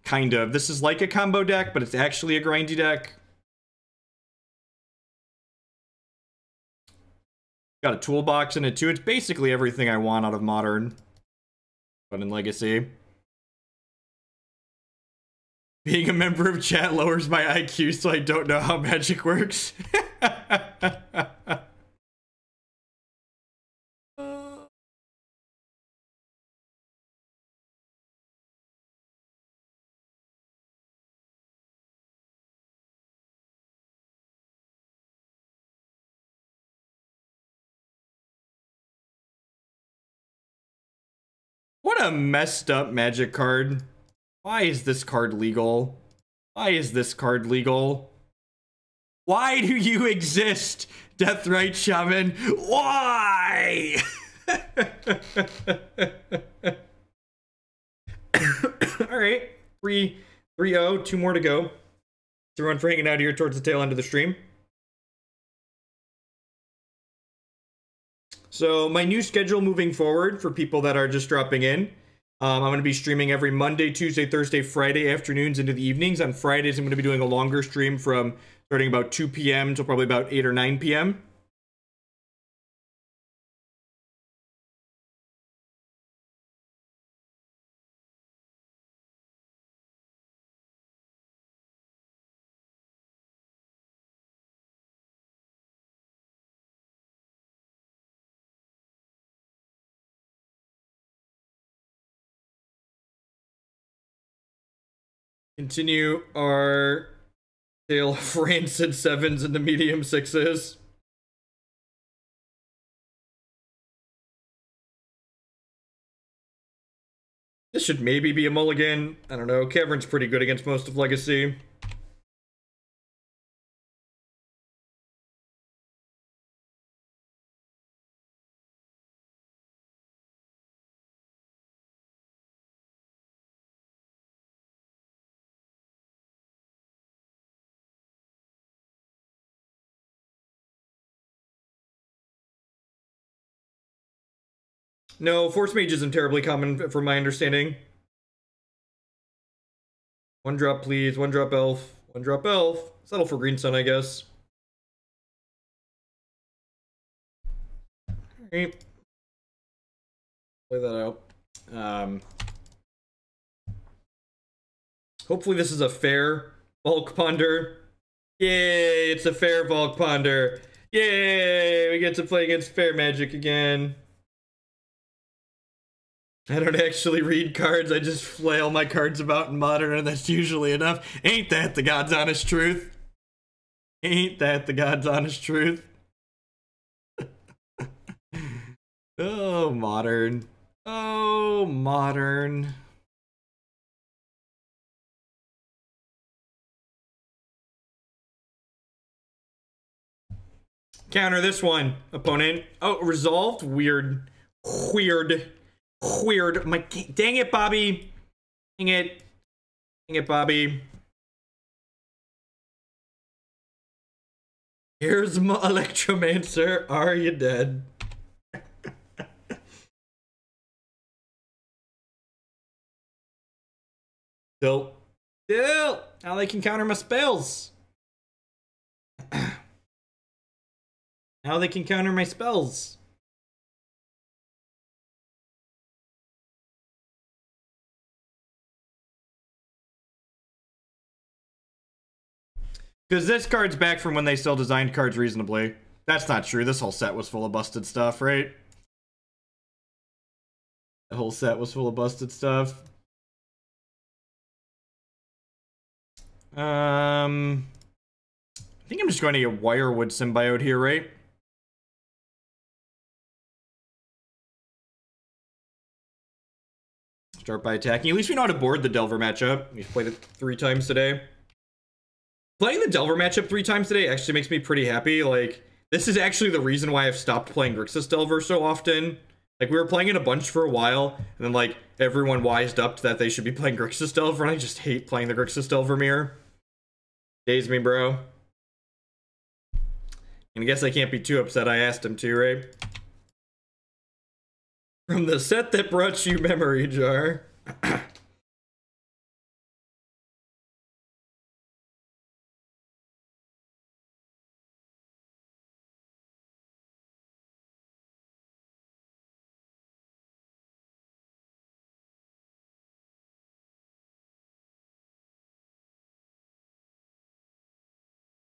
Kind of. This is like a combo deck, but it's actually a grindy deck. Got a toolbox in it too. It's basically everything I want out of Modern, but in Legacy. Being a member of chat lowers my IQ, so I don't know how magic works. What a messed up magic card. Why is this card legal? Why is this card legal? Why do you exist, Deathrite Shaman? Why? Alright, 3-0, 2 more to go. So everyone for hanging out here towards the tail end of the stream. So my new schedule moving forward for people that are just dropping in. I'm going to be streaming every Monday, Tuesday, Thursday, Friday afternoons into the evenings. On Fridays, I'm going to be doing a longer stream from starting about 2 p.m. till probably about 8 or 9 p.m. Continue our tale of rancid 7s and the medium 6s. This should maybe be a mulligan. I don't know. Cavern's pretty good against most of Legacy. No, Force Mage isn't terribly common from my understanding. 1 drop, please. 1 drop elf. 1 drop elf. Settle for Green Sun, I guess. Alright. Play that out. Hopefully this is a fair Bulk Ponder. Yay, it's a fair Bulk Ponder. Yay, we get to play against fair magic again. I don't actually read cards, I just flail my cards about in Modern, and that's usually enough. Ain't that the God's honest truth? Ain't that the God's honest truth? Oh, Modern. Oh, Modern. Counter this one, opponent. Oh, resolved? Weird. Weird. Weird. My, dang it, Bobby. Dang it. Dang it, Bobby. Here's my Electromancer. Are you dead? Still. Now they can counter my spells. Now they can counter my spells. Because this card's back from when they still designed cards reasonably. That's not true. This whole set was full of busted stuff, right? The whole set was full of busted stuff. I think I'm just going to get Wirewood Symbiote here, right? Start by attacking. At least we know how to board the Delver matchup. We've played it 3 times today. Playing the Delver matchup 3 times today actually makes me pretty happy. Like, this is actually the reason why I've stopped playing Grixis Delver so often. Like, we were playing it a bunch for a while, and then, like, everyone wised up to that they should be playing Grixis Delver, and I just hate playing the Grixis Delver mirror. Daze me, bro. And I guess I can't be too upset I asked him to, right? From the set that brought you Memory Jar. I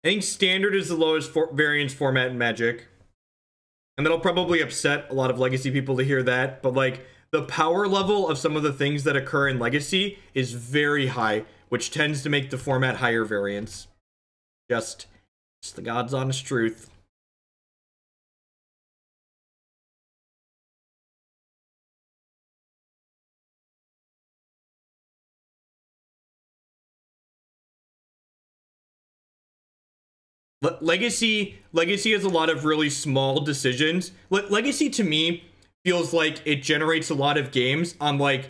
think Standard is the lowest variance format in Magic. And that'll probably upset a lot of Legacy people to hear that, but like, the power level of some of the things that occur in Legacy is very high, which tends to make the format higher variance. Just the God's honest truth. Legacy has a lot of really small decisions. Legacy to me feels like it generates a lot of games on like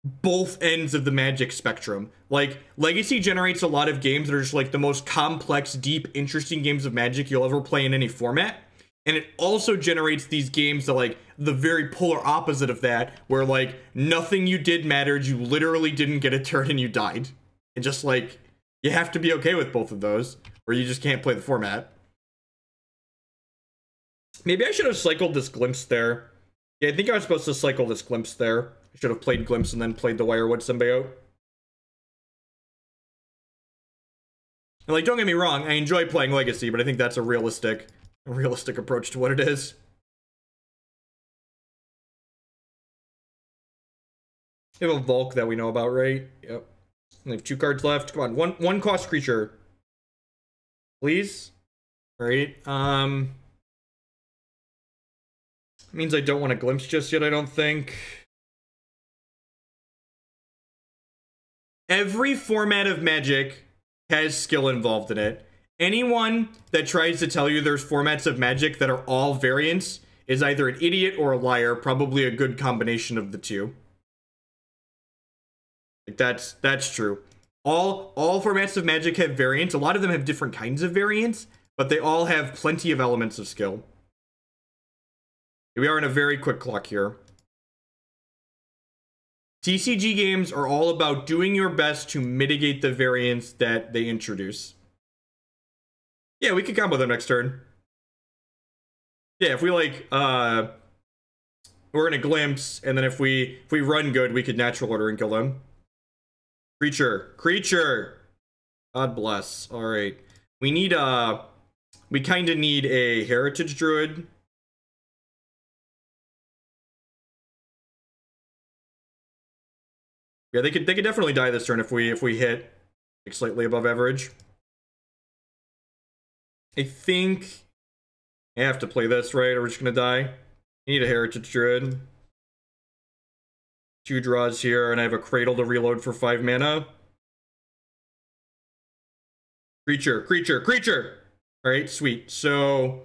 both ends of the Magic spectrum. Like, Legacy generates a lot of games that are just like the most complex, deep, interesting games of Magic you'll ever play in any format. And it also generates these games that like the very polar opposite of that, where like nothing you did mattered, you literally didn't get a turn and you died. And just like, you have to be okay with both of those, or you just can't play the format. Maybe I should have cycled this Glimpse there. Yeah, I think I was supposed to cycle this Glimpse there. I should have played Glimpse and then played the Wirewood Symbiote. And like, don't get me wrong, I enjoy playing Legacy, but I think that's a realistic approach to what it is. We have a Volk that we know about, right? Yep. We have 2 cards left. Come on, one cost creature. Please? Alright, means I don't want to Glimpse just yet, I don't think. Every format of Magic has skill involved in it. Anyone that tries to tell you there's formats of Magic that are all variants is either an idiot or a liar, probably a good combination of the two. Like, that's true. All formats of Magic have variants. A lot of them have different kinds of variants, but they all have plenty of elements of skill. We are in a very quick clock here. TCG games are all about doing your best to mitigate the variance that they introduce. Yeah, we could combo them next turn. Yeah, if we like, we're in a Glimpse, and then if we run good, we could natural order and kill them. Creature! God bless. Alright. We need, we kinda need a Heritage Druid. Yeah, they could definitely die this turn if we hit like slightly above average. I think I have to play this, right? Or we're just gonna die. I need a Heritage Druid. 2 draws here, and I have a Cradle to reload for 5 mana. Creature! Alright, sweet. So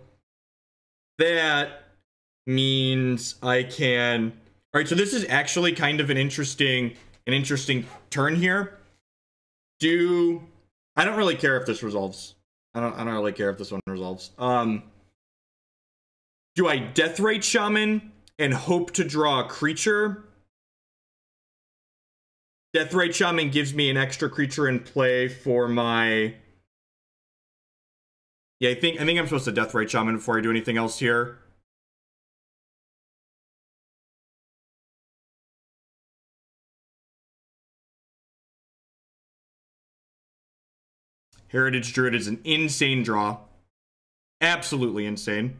that means I can... All right, so this is actually kind of an interesting turn here. I don't really care if this resolves. I don't really care if this one resolves. Do I Deathrite Shaman and hope to draw a creature? Deathrite Shaman gives me an extra creature in play for my... Yeah, I think I'm supposed to Deathrite Shaman before I do anything else here. Heritage Druid is an insane draw. Absolutely insane.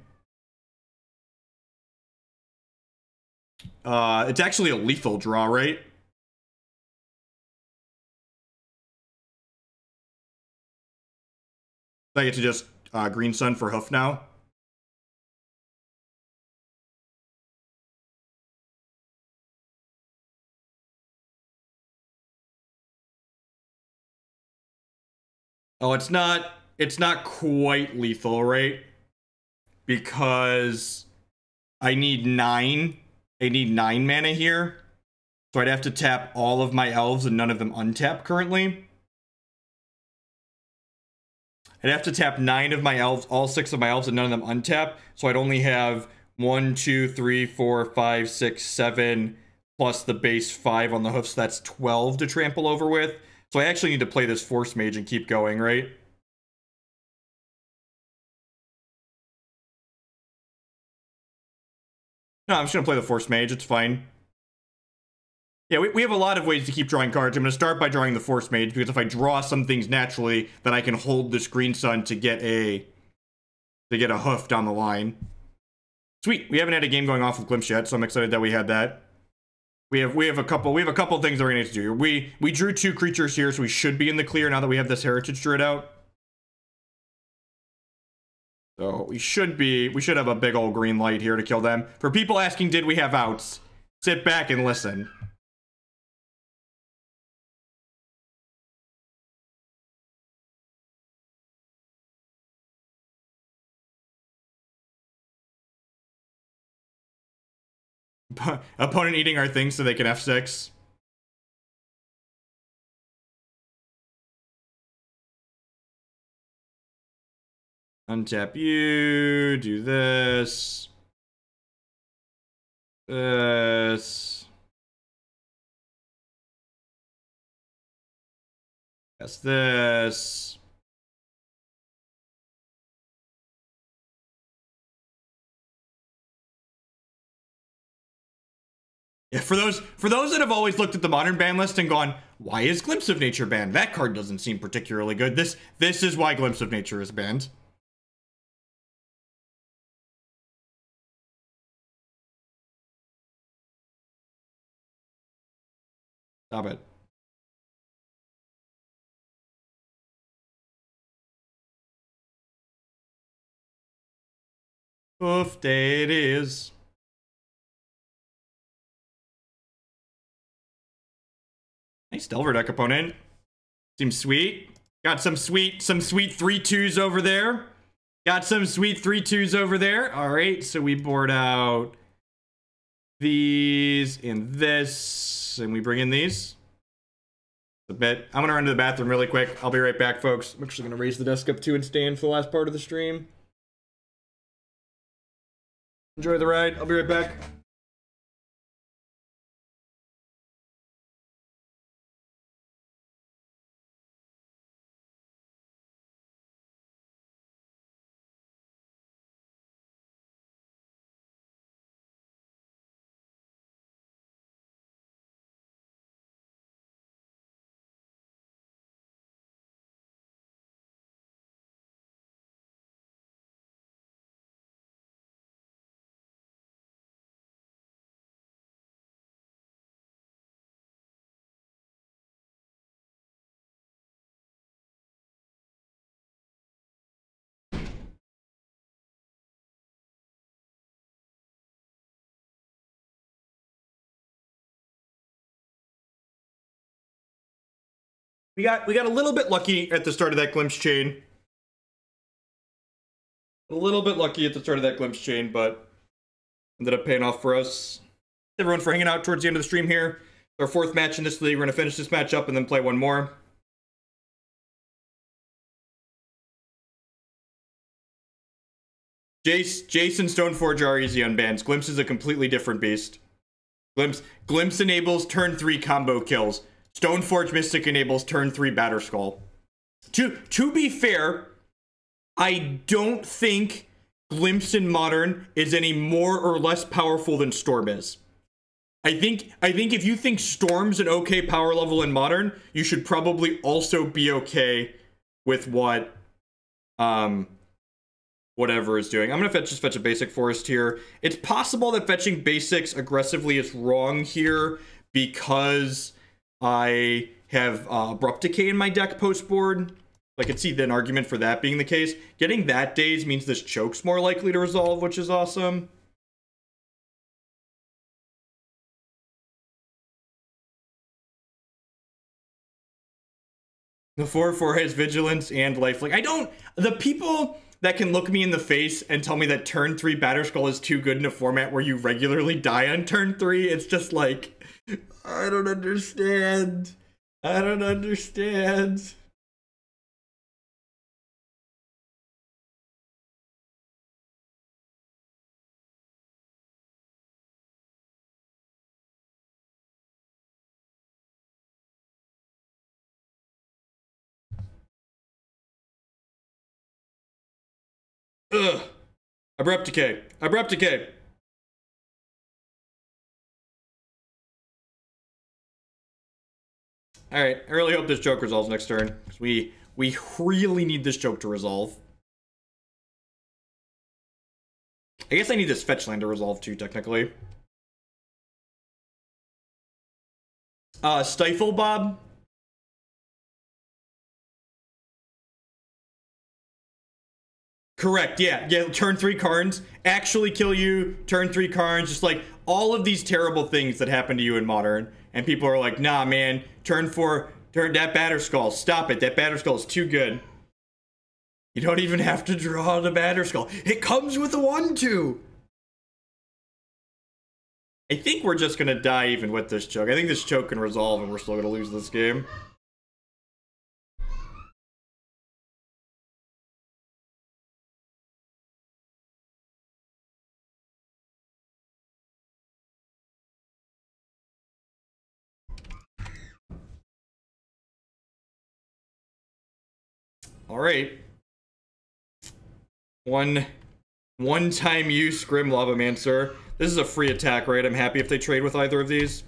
It's actually a lethal draw, right? I get to just Green Sun for Hoof now. Oh, it's not quite lethal, right? Because I need 9 mana here. So I'd have to tap all of my elves and none of them untap currently. I'd have to tap 9 of my elves, all 6 of my elves, and none of them untap. So I'd only have 1, 2, 3, 4, 5, 6, 7, plus the base 5 on the hoofs. So that's 12 to trample over with. So I actually need to play this Force Mage and keep going, right? No, I'm just going to play the Force Mage. It's fine. Yeah, we have a lot of ways to keep drawing cards. I'm going to start by drawing the Force Mage, because if I draw some things naturally, then I can hold this Green Sun to get a hoof down the line. Sweet. We haven't had a game going off with Glimpse yet, so I'm excited that we had that. We have a couple things that we're going to need to do. We drew 2 creatures here, so we should be in the clear now that we have this Heritage Druid out. So we should have a big old green light here to kill them. For people asking, did we have outs? Sit back and listen. Opponent eating our things so they can F6. Untap you, do this. This. That's this. Yeah, for those that have always looked at the modern ban list and gone, why is Glimpse of Nature banned? That card doesn't seem particularly good. This is why Glimpse of Nature is banned. Stop it. Oof day it is. Nice Delver deck opponent. Seems sweet. Got some sweet 3/2s over there. Got some sweet 3/2s over there. All right, so we board out these and this, and we bring in these. A bit. I'm gonna run to the bathroom really quick. I'll be right back, folks. I'm actually gonna raise the desk up too and stand for the last part of the stream. Enjoy the ride. I'll be right back. We got a little bit lucky at the start of that Glimpse chain. A little bit lucky at the start of that Glimpse chain, but ended up paying off for us. Everyone for hanging out towards the end of the stream here. Our 4th match in this league. We're going to finish this match up and then play one more. Jace and Stoneforge are easy unbans. Glimpse is a completely different beast. Glimpse enables turn 3 combo kills. Stoneforge Mystic enables turn 3 Batterskull. To be fair, I don't think Glimpse in Modern is any more or less powerful than Storm is. I think if you think Storm's an okay power level in Modern, you should probably also be okay with what whatever is doing. I'm gonna just fetch a basic forest here. It's possible that fetching basics aggressively is wrong here because I have Abrupt Decay in my deck post board. I could see an argument for that being the case. Getting that daze means this choke's more likely to resolve, which is awesome. The 4/4 has vigilance and lifelink. The people that can look me in the face and tell me that turn 3 Batterskull is too good in a format where you regularly die on turn 3, it's just like, I don't understand. I don't understand. Ugh. Abrupt Decay. Abrupt Decay. Alright, I really hope this joke resolves next turn. Because we really need this joke to resolve. I guess I need this fetch land to resolve too, technically. Stifle Bob. Correct, yeah. Turn 3 Karns actually kill you. Turn 3 Karns, just like all of these terrible things that happen to you in Modern. And people are like, nah, man, turn 4, turn that Batterskull. Stop it, that Batterskull is too good. You don't even have to draw the Batterskull. It comes with a 1/2. I think we're just gonna die even with this choke. I think this choke can resolve and we're still gonna lose this game. All right. One-time use Grim Lavamancer. This is a free attack, right? I'm happy if they trade with either of these.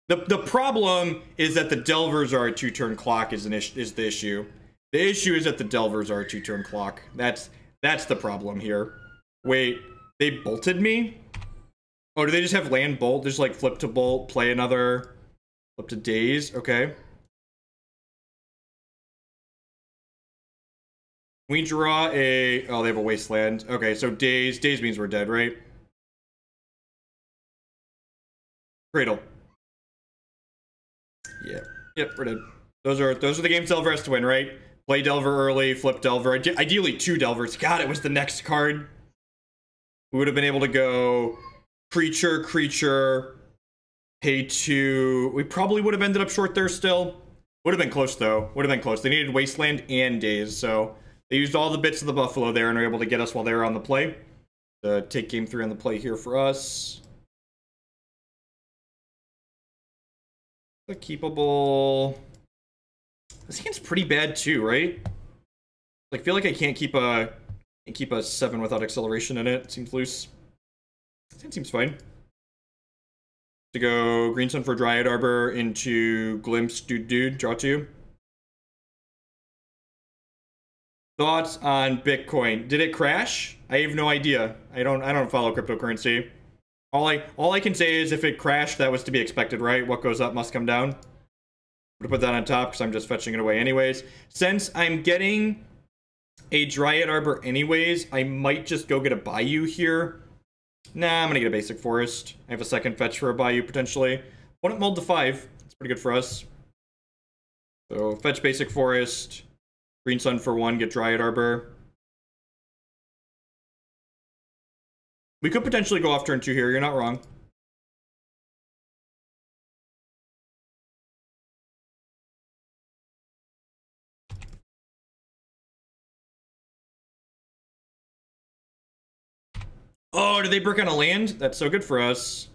The problem is that the Delvers are a 2-turn clock is the issue. The issue is that the Delvers are a 2-turn clock. That's the problem here. Wait, they bolted me? Oh, do they just have land bolt? Just like flip to bolt, play another, flip to daze? Okay. We draw a... Oh, they have a wasteland. Okay, so daze. Daze means we're dead, right? Cradle. Yeah. Yep, we're dead. Those are the games Delver has to win, right? Play Delver early, flip Delver. Ideally 2 Delvers. God, it was the next card. We would have been able to go creature, pay 2. We probably would have ended up short there still. Would have been close, though. Would have been close. They needed wasteland and daze, so... They used all the bits of the Buffalo there and were able to get us while they were on the play. Take game 3 on the play here for us. The keepable. This hand's pretty bad too, right? I feel like I can't keep a 7 without acceleration in it. It seems loose. It seems fine. To go Green Sun for Dryad Arbor into Glimpse, dude, draw 2. Thoughts on Bitcoin? Did it crash? I have no idea. I don't follow cryptocurrency. All I can say is if it crashed, that was to be expected, right? What goes up must come down. I'm gonna put that on top because I'm just fetching it away anyways. Since I'm getting a Dryad Arbor anyways, I might just go get a Bayou here. Nah, I'm gonna get a basic forest. I have a second fetch for a Bayou potentially. Wouldn't mold to 5. That's pretty good for us. So fetch basic forest. Green Sun for 1, get Dryad Arbor. We could potentially go off turn 2 here, you're not wrong. Oh, did they brick on a land? That's so good for us.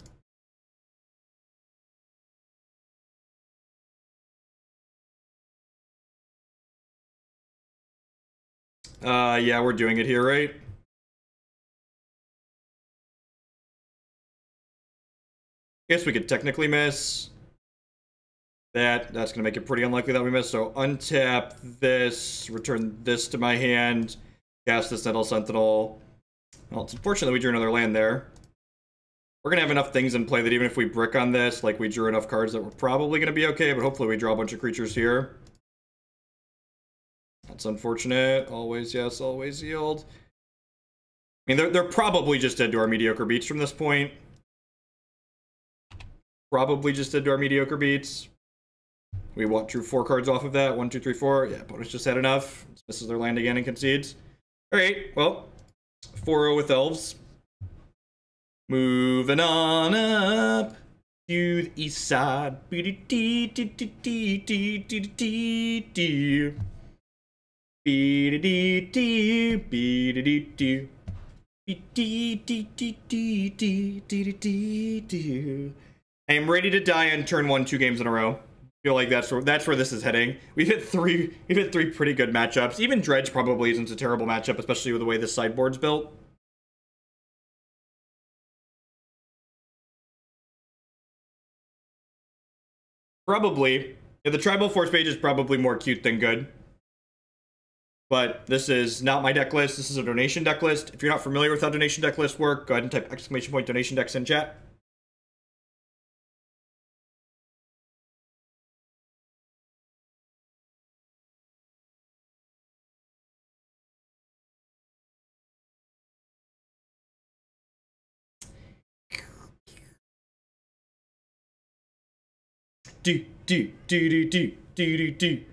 Yeah, we're doing it here, right? Guess we could technically miss. That's gonna make it pretty unlikely that we miss. So untap this, return this to my hand, cast this Nettle Sentinel. Well, it's unfortunate that we drew another land there. We're gonna have enough things in play that even if we brick on this, like we drew enough cards that we're probably gonna be okay, but hopefully we draw a bunch of creatures here. That's unfortunate. Always yes, always yield. I mean, they're probably just dead to our mediocre beats from this point. Probably just dead to our mediocre beats. We drew 4 cards off of that. 1, 2, 3, 4. Yeah, opponents just had enough. Misses their land again and concedes. Alright, well, 4-0 with Elves. Moving on up to the east side. I am ready to die on turn 1 2 games in a row. I feel like that's where this is heading. We've hit three pretty good matchups. Even Dredge probably isn't a terrible matchup, especially with the way this sideboard's built. Probably. Yeah, the Tribal Forcemage is probably more cute than good. But this is not my deck list. This is a donation deck list. If you're not familiar with how donation deck lists work, go ahead and type ! donation decks in chat. Do do do do do do do do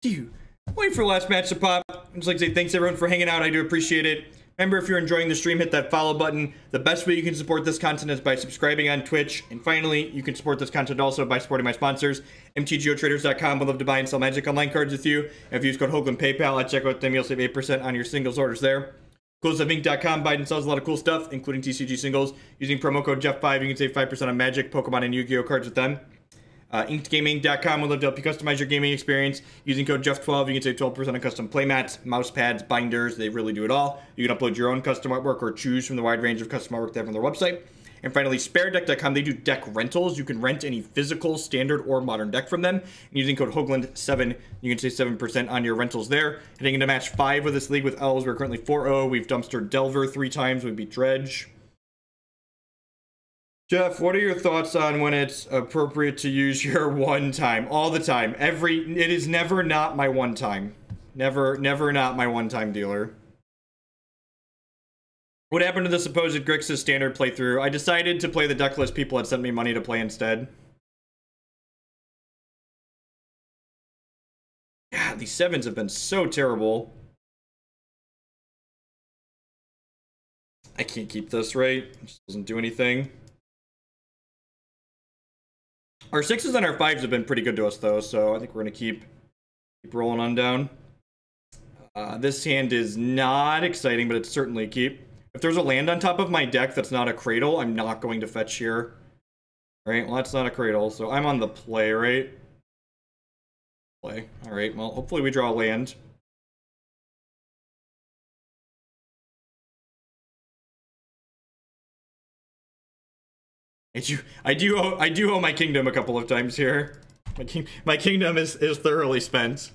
do. Wait for the last match to pop. I'd just like to say thanks everyone for hanging out. I do appreciate it. Remember, if you're enjoying the stream, hit that follow button. The best way you can support this content is by subscribing on Twitch. And finally, you can support this content also by supporting my sponsors. MTGOtraders.com would love to buy and sell Magic Online cards with you. If you use code Hoagland PayPal at checkout, then you'll save 8% on your singles orders there. CoolStuffInc.com buys and sells a lot of cool stuff, including TCG singles. Using promo code Jeff5, you can save 5% on Magic, Pokemon, and Yu-Gi-Oh cards with them. InkedGaming.com would love to help you customize your gaming experience. Using code Jeff12, you can save 12% on custom playmats, mouse pads, binders. They really do it all. You can upload your own custom artwork or choose from the wide range of custom artwork they have on their website. And finally, SpareDeck.com, they do deck rentals. You can rent any physical, standard, or modern deck from them. And using code Hoagland7, you can save 7% on your rentals there. Heading into match 5 of this league with Elves, we're currently 4-0. We've dumpstered Delver 3 times. We beat Dredge. Jeff, what are your thoughts on when it's appropriate to use your one time? All the time. It is never not my one time. Never not my one time dealer. What happened to the supposed Grixis standard playthrough? I decided to play the deck list people had sent me money to play instead. God, these 7s have been so terrible. I can't keep this, right? It just doesn't do anything. Our 6s and our 5s have been pretty good to us, though, so I think we're going to keep rolling on down. This hand is not exciting, but it's certainly a keep. If there's a land on top of my deck that's not a Cradle, I'm not going to fetch here. Right, well, that's not a Cradle, so I'm on the play, right? Play. Alright, well, hopefully we draw a land. I do owe my kingdom a couple of times here. My kingdom is thoroughly spent.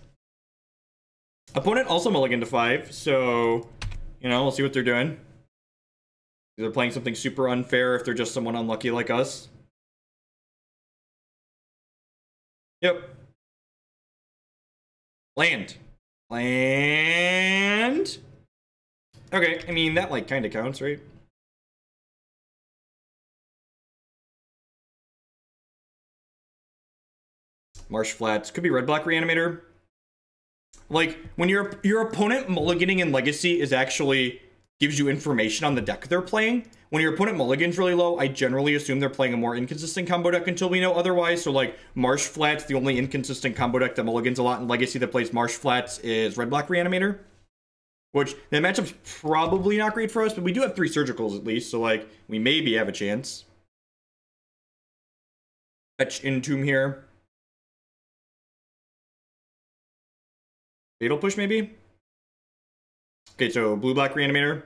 Opponent also mulliganed to 5, so you know, we'll see what they're doing. They're playing something super unfair if they're just someone unlucky like us. Yep. Land. Land. Okay, I mean that like kind of counts, right? Marsh Flats. Could be red-black Reanimator. Like, when your opponent mulliganing in Legacy is actually gives you information on the deck they're playing. When your opponent mulligan's really low, I generally assume they're playing a more inconsistent combo deck until we know otherwise. So, like, Marsh Flats, the only inconsistent combo deck that mulligans a lot in Legacy that plays Marsh Flats is red-black Reanimator. Which, the matchup's probably not great for us, but we do have 3 Surgicals at least, so, like, we maybe have a chance. Fetch Entomb here. Fatal Push, maybe? Okay, so blue-black Reanimator.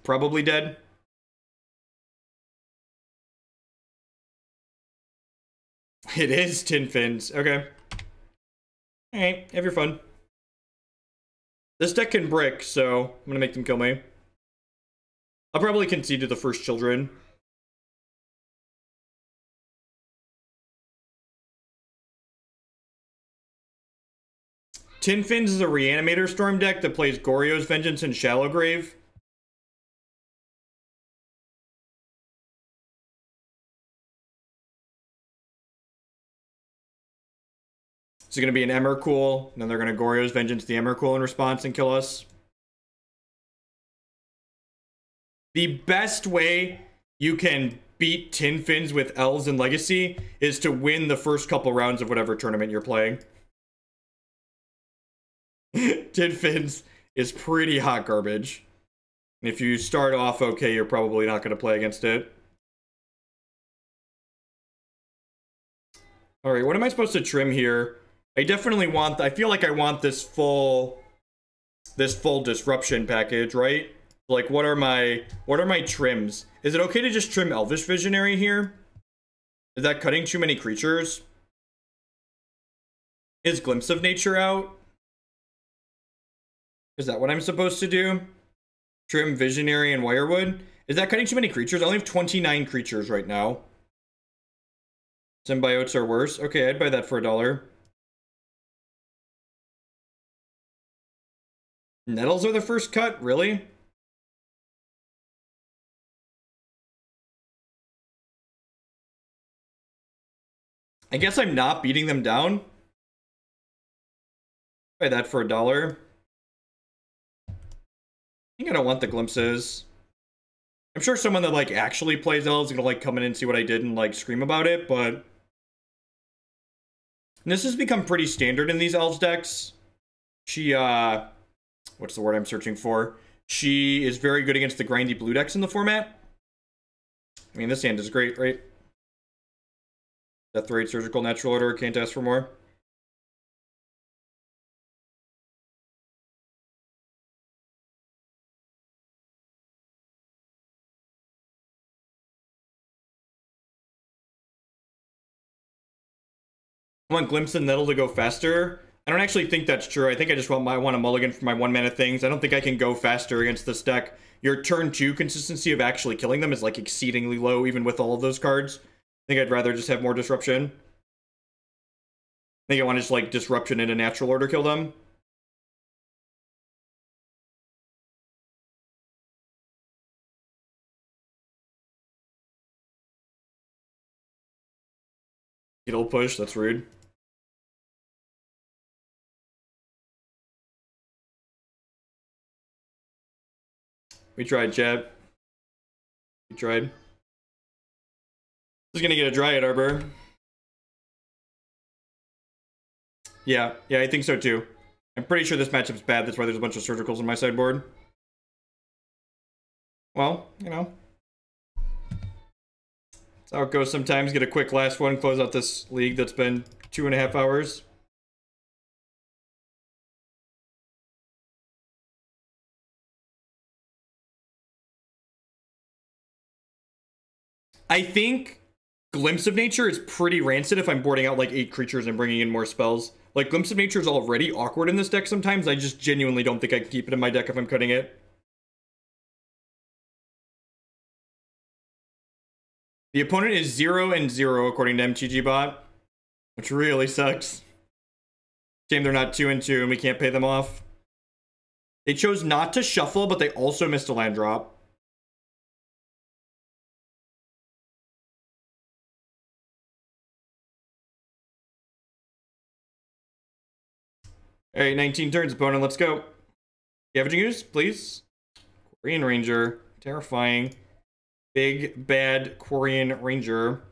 Probably dead. It is Tin Fins. Okay. Alright, have your fun. This deck can brick, so I'm gonna make them kill me. I'll probably concede to the first children. Tin Fins is a Reanimator Storm deck that plays Goryo's Vengeance and Shallow Grave. It's going to be an Emrakul, and then they're going to Goryo's Vengeance the Emrakul in response and kill us. The best way you can beat Tin Fins with Elves in Legacy is to win the first couple rounds of whatever tournament you're playing. Tin Fins is pretty hot garbage. And if you start off okay, you're probably not going to play against it. Alright, what am I supposed to trim here? I definitely want, I feel like I want this full disruption package, right? Like, what are my trims? Is it okay to just trim Elvish Visionary here? Is that cutting too many creatures? Is Glimpse of Nature out? Is that what I'm supposed to do? Trim Visionary and Wirewood? Is that cutting too many creatures? I only have 29 creatures right now. Symbiotes are worse. Okay, I'd buy that for $1. Nettles are the first cut? Really? I guess I'm not beating them down. Buy that for $1. I think I don't want the glimpses. I'm sure someone that, like, actually plays Elves is gonna, like, come in and see what I did and, like, scream about it, but... And this has become pretty standard in these Elves decks. She, what's the word I'm searching for? She is very good against the grindy blue decks in the format. I mean, this hand is great, right? Deathrite, Surgical, Natural Order, can't ask for more. I want Glimpse and Nettle to go faster. I don't actually think that's true. I think I just want a mulligan for my 1-mana things. I don't think I can go faster against this deck. Your turn 2 consistency of actually killing them is, like, exceedingly low, even with all of those cards. I think I'd rather just have more disruption. I think I want to just, like, disruption into Natural Order kill them. It'll push, that's rude. We tried, chat. We tried. This is gonna get a Dryad Arbor. Yeah, I think so too. I'm pretty sure this matchup's bad, that's why there's a bunch of Surgicals on my sideboard. Well, you know. That's how it goes sometimes. Get a quick last one, close out this league that's been 2.5 hours. I think Glimpse of Nature is pretty rancid if I'm boarding out like 8 creatures and bringing in more spells. Like, Glimpse of Nature is already awkward in this deck sometimes. I just genuinely don't think I can keep it in my deck if I'm cutting it. The opponent is 0-0 according to MTG Bot, which really sucks. Shame they're not 2 and 2 and we can't pay them off. They chose not to shuffle, but they also missed a land drop. All right, 19 turns, opponent. Let's go. Scavenging Ooze, please. Quirion Ranger. Terrifying. Big, bad Quirion Ranger.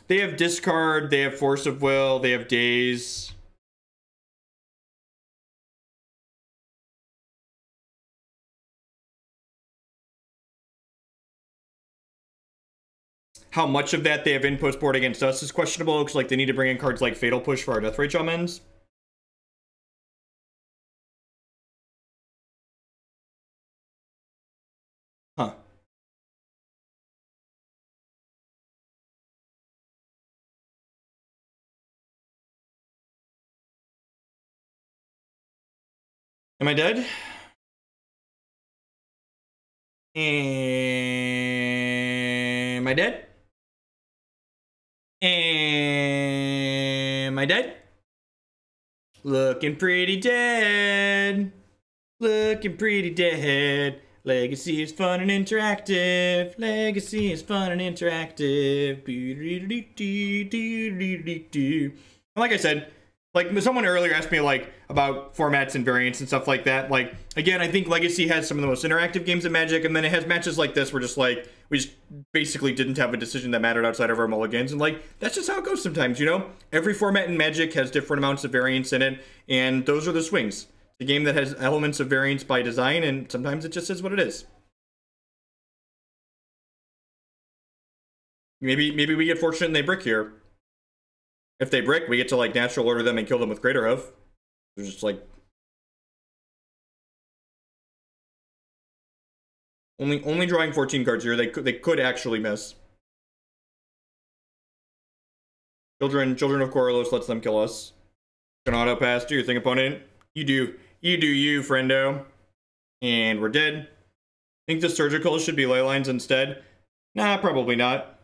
They have discard, they have force of will, they have daze. How much of that they have in post board against us is questionable. Looks like they need to bring in cards like Fatal Push for our Deathrite Shamans. Huh. Am I dead? Am I dead? Am I dead? Looking pretty dead. Looking pretty dead. Legacy is fun and interactive. Legacy is fun and interactive. Like I said, like someone earlier asked me like about formats and variants and stuff like that. Like again, I think Legacy has some of the most interactive games in Magic, and then it has matches like this where just like we just basically didn't have a decision that mattered outside of our mulligans, and like that's just how it goes sometimes, you know. Every format in Magic has different amounts of variance in it, and those are the swings. It's a game that has elements of variance by design, and sometimes it just is what it is. Maybe we get fortunate and they brick here. If they brick, we get to like natural order them and kill them with Craterhoof. They're just like only drawing 14 cards here. They could actually miss. Children of Koralos lets them kill us. Gonna auto pass. Do your thing, opponent. You do you, friendo. And we're dead. Think the surgical should be ley lines instead? Nah, probably not.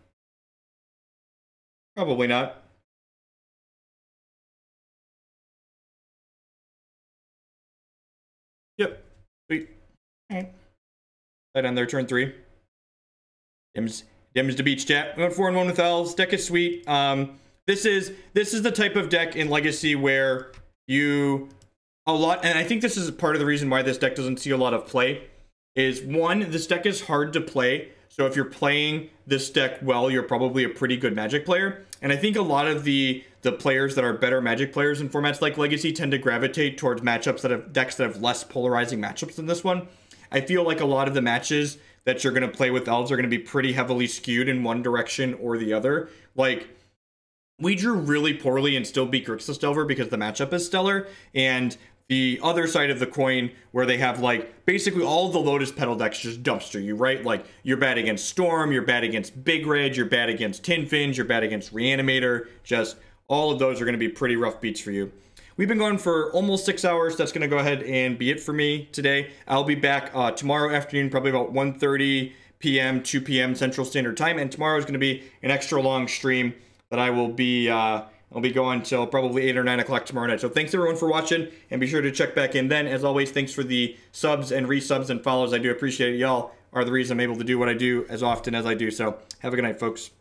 Probably not. Yep. Sweet. Alright. Right on their turn 3. Dims to beach chat. We went 4-1 with Elves. Deck is sweet. This is the type of deck in Legacy where you and I think this is part of the reason why this deck doesn't see a lot of play, is one, this deck is hard to play. So if you're playing this deck well, you're probably a pretty good Magic player. And I think a lot of the players that are better Magic players in formats like Legacy tend to gravitate towards matchups that have decks that have less polarizing matchups than this one. I feel like a lot of the matches that you're going to play with Elves are going to be pretty heavily skewed in one direction or the other. Like, we drew really poorly and still beat Grixis Delver because the matchup is stellar. And the other side of the coin, where they have like basically all the Lotus Petal decks just dumpster you, right? Like you're bad against Storm, you're bad against Big Red, you're bad against Tin Fins, you're bad against Reanimator. Just all of those are going to be pretty rough beats for you. We've been going for almost 6 hours. That's going to go ahead and be it for me today. I'll be back tomorrow afternoon, probably about 1:30 p.m., 2 p.m. Central Standard Time. And tomorrow is going to be an extra long stream that I will be I'll be going till probably 8 or 9 o'clock tomorrow night. So thanks everyone for watching, and be sure to check back in then. As always, thanks for the subs and resubs and follows. I do appreciate it. Y'all are the reason I'm able to do what I do as often as I do. So have a good night, folks.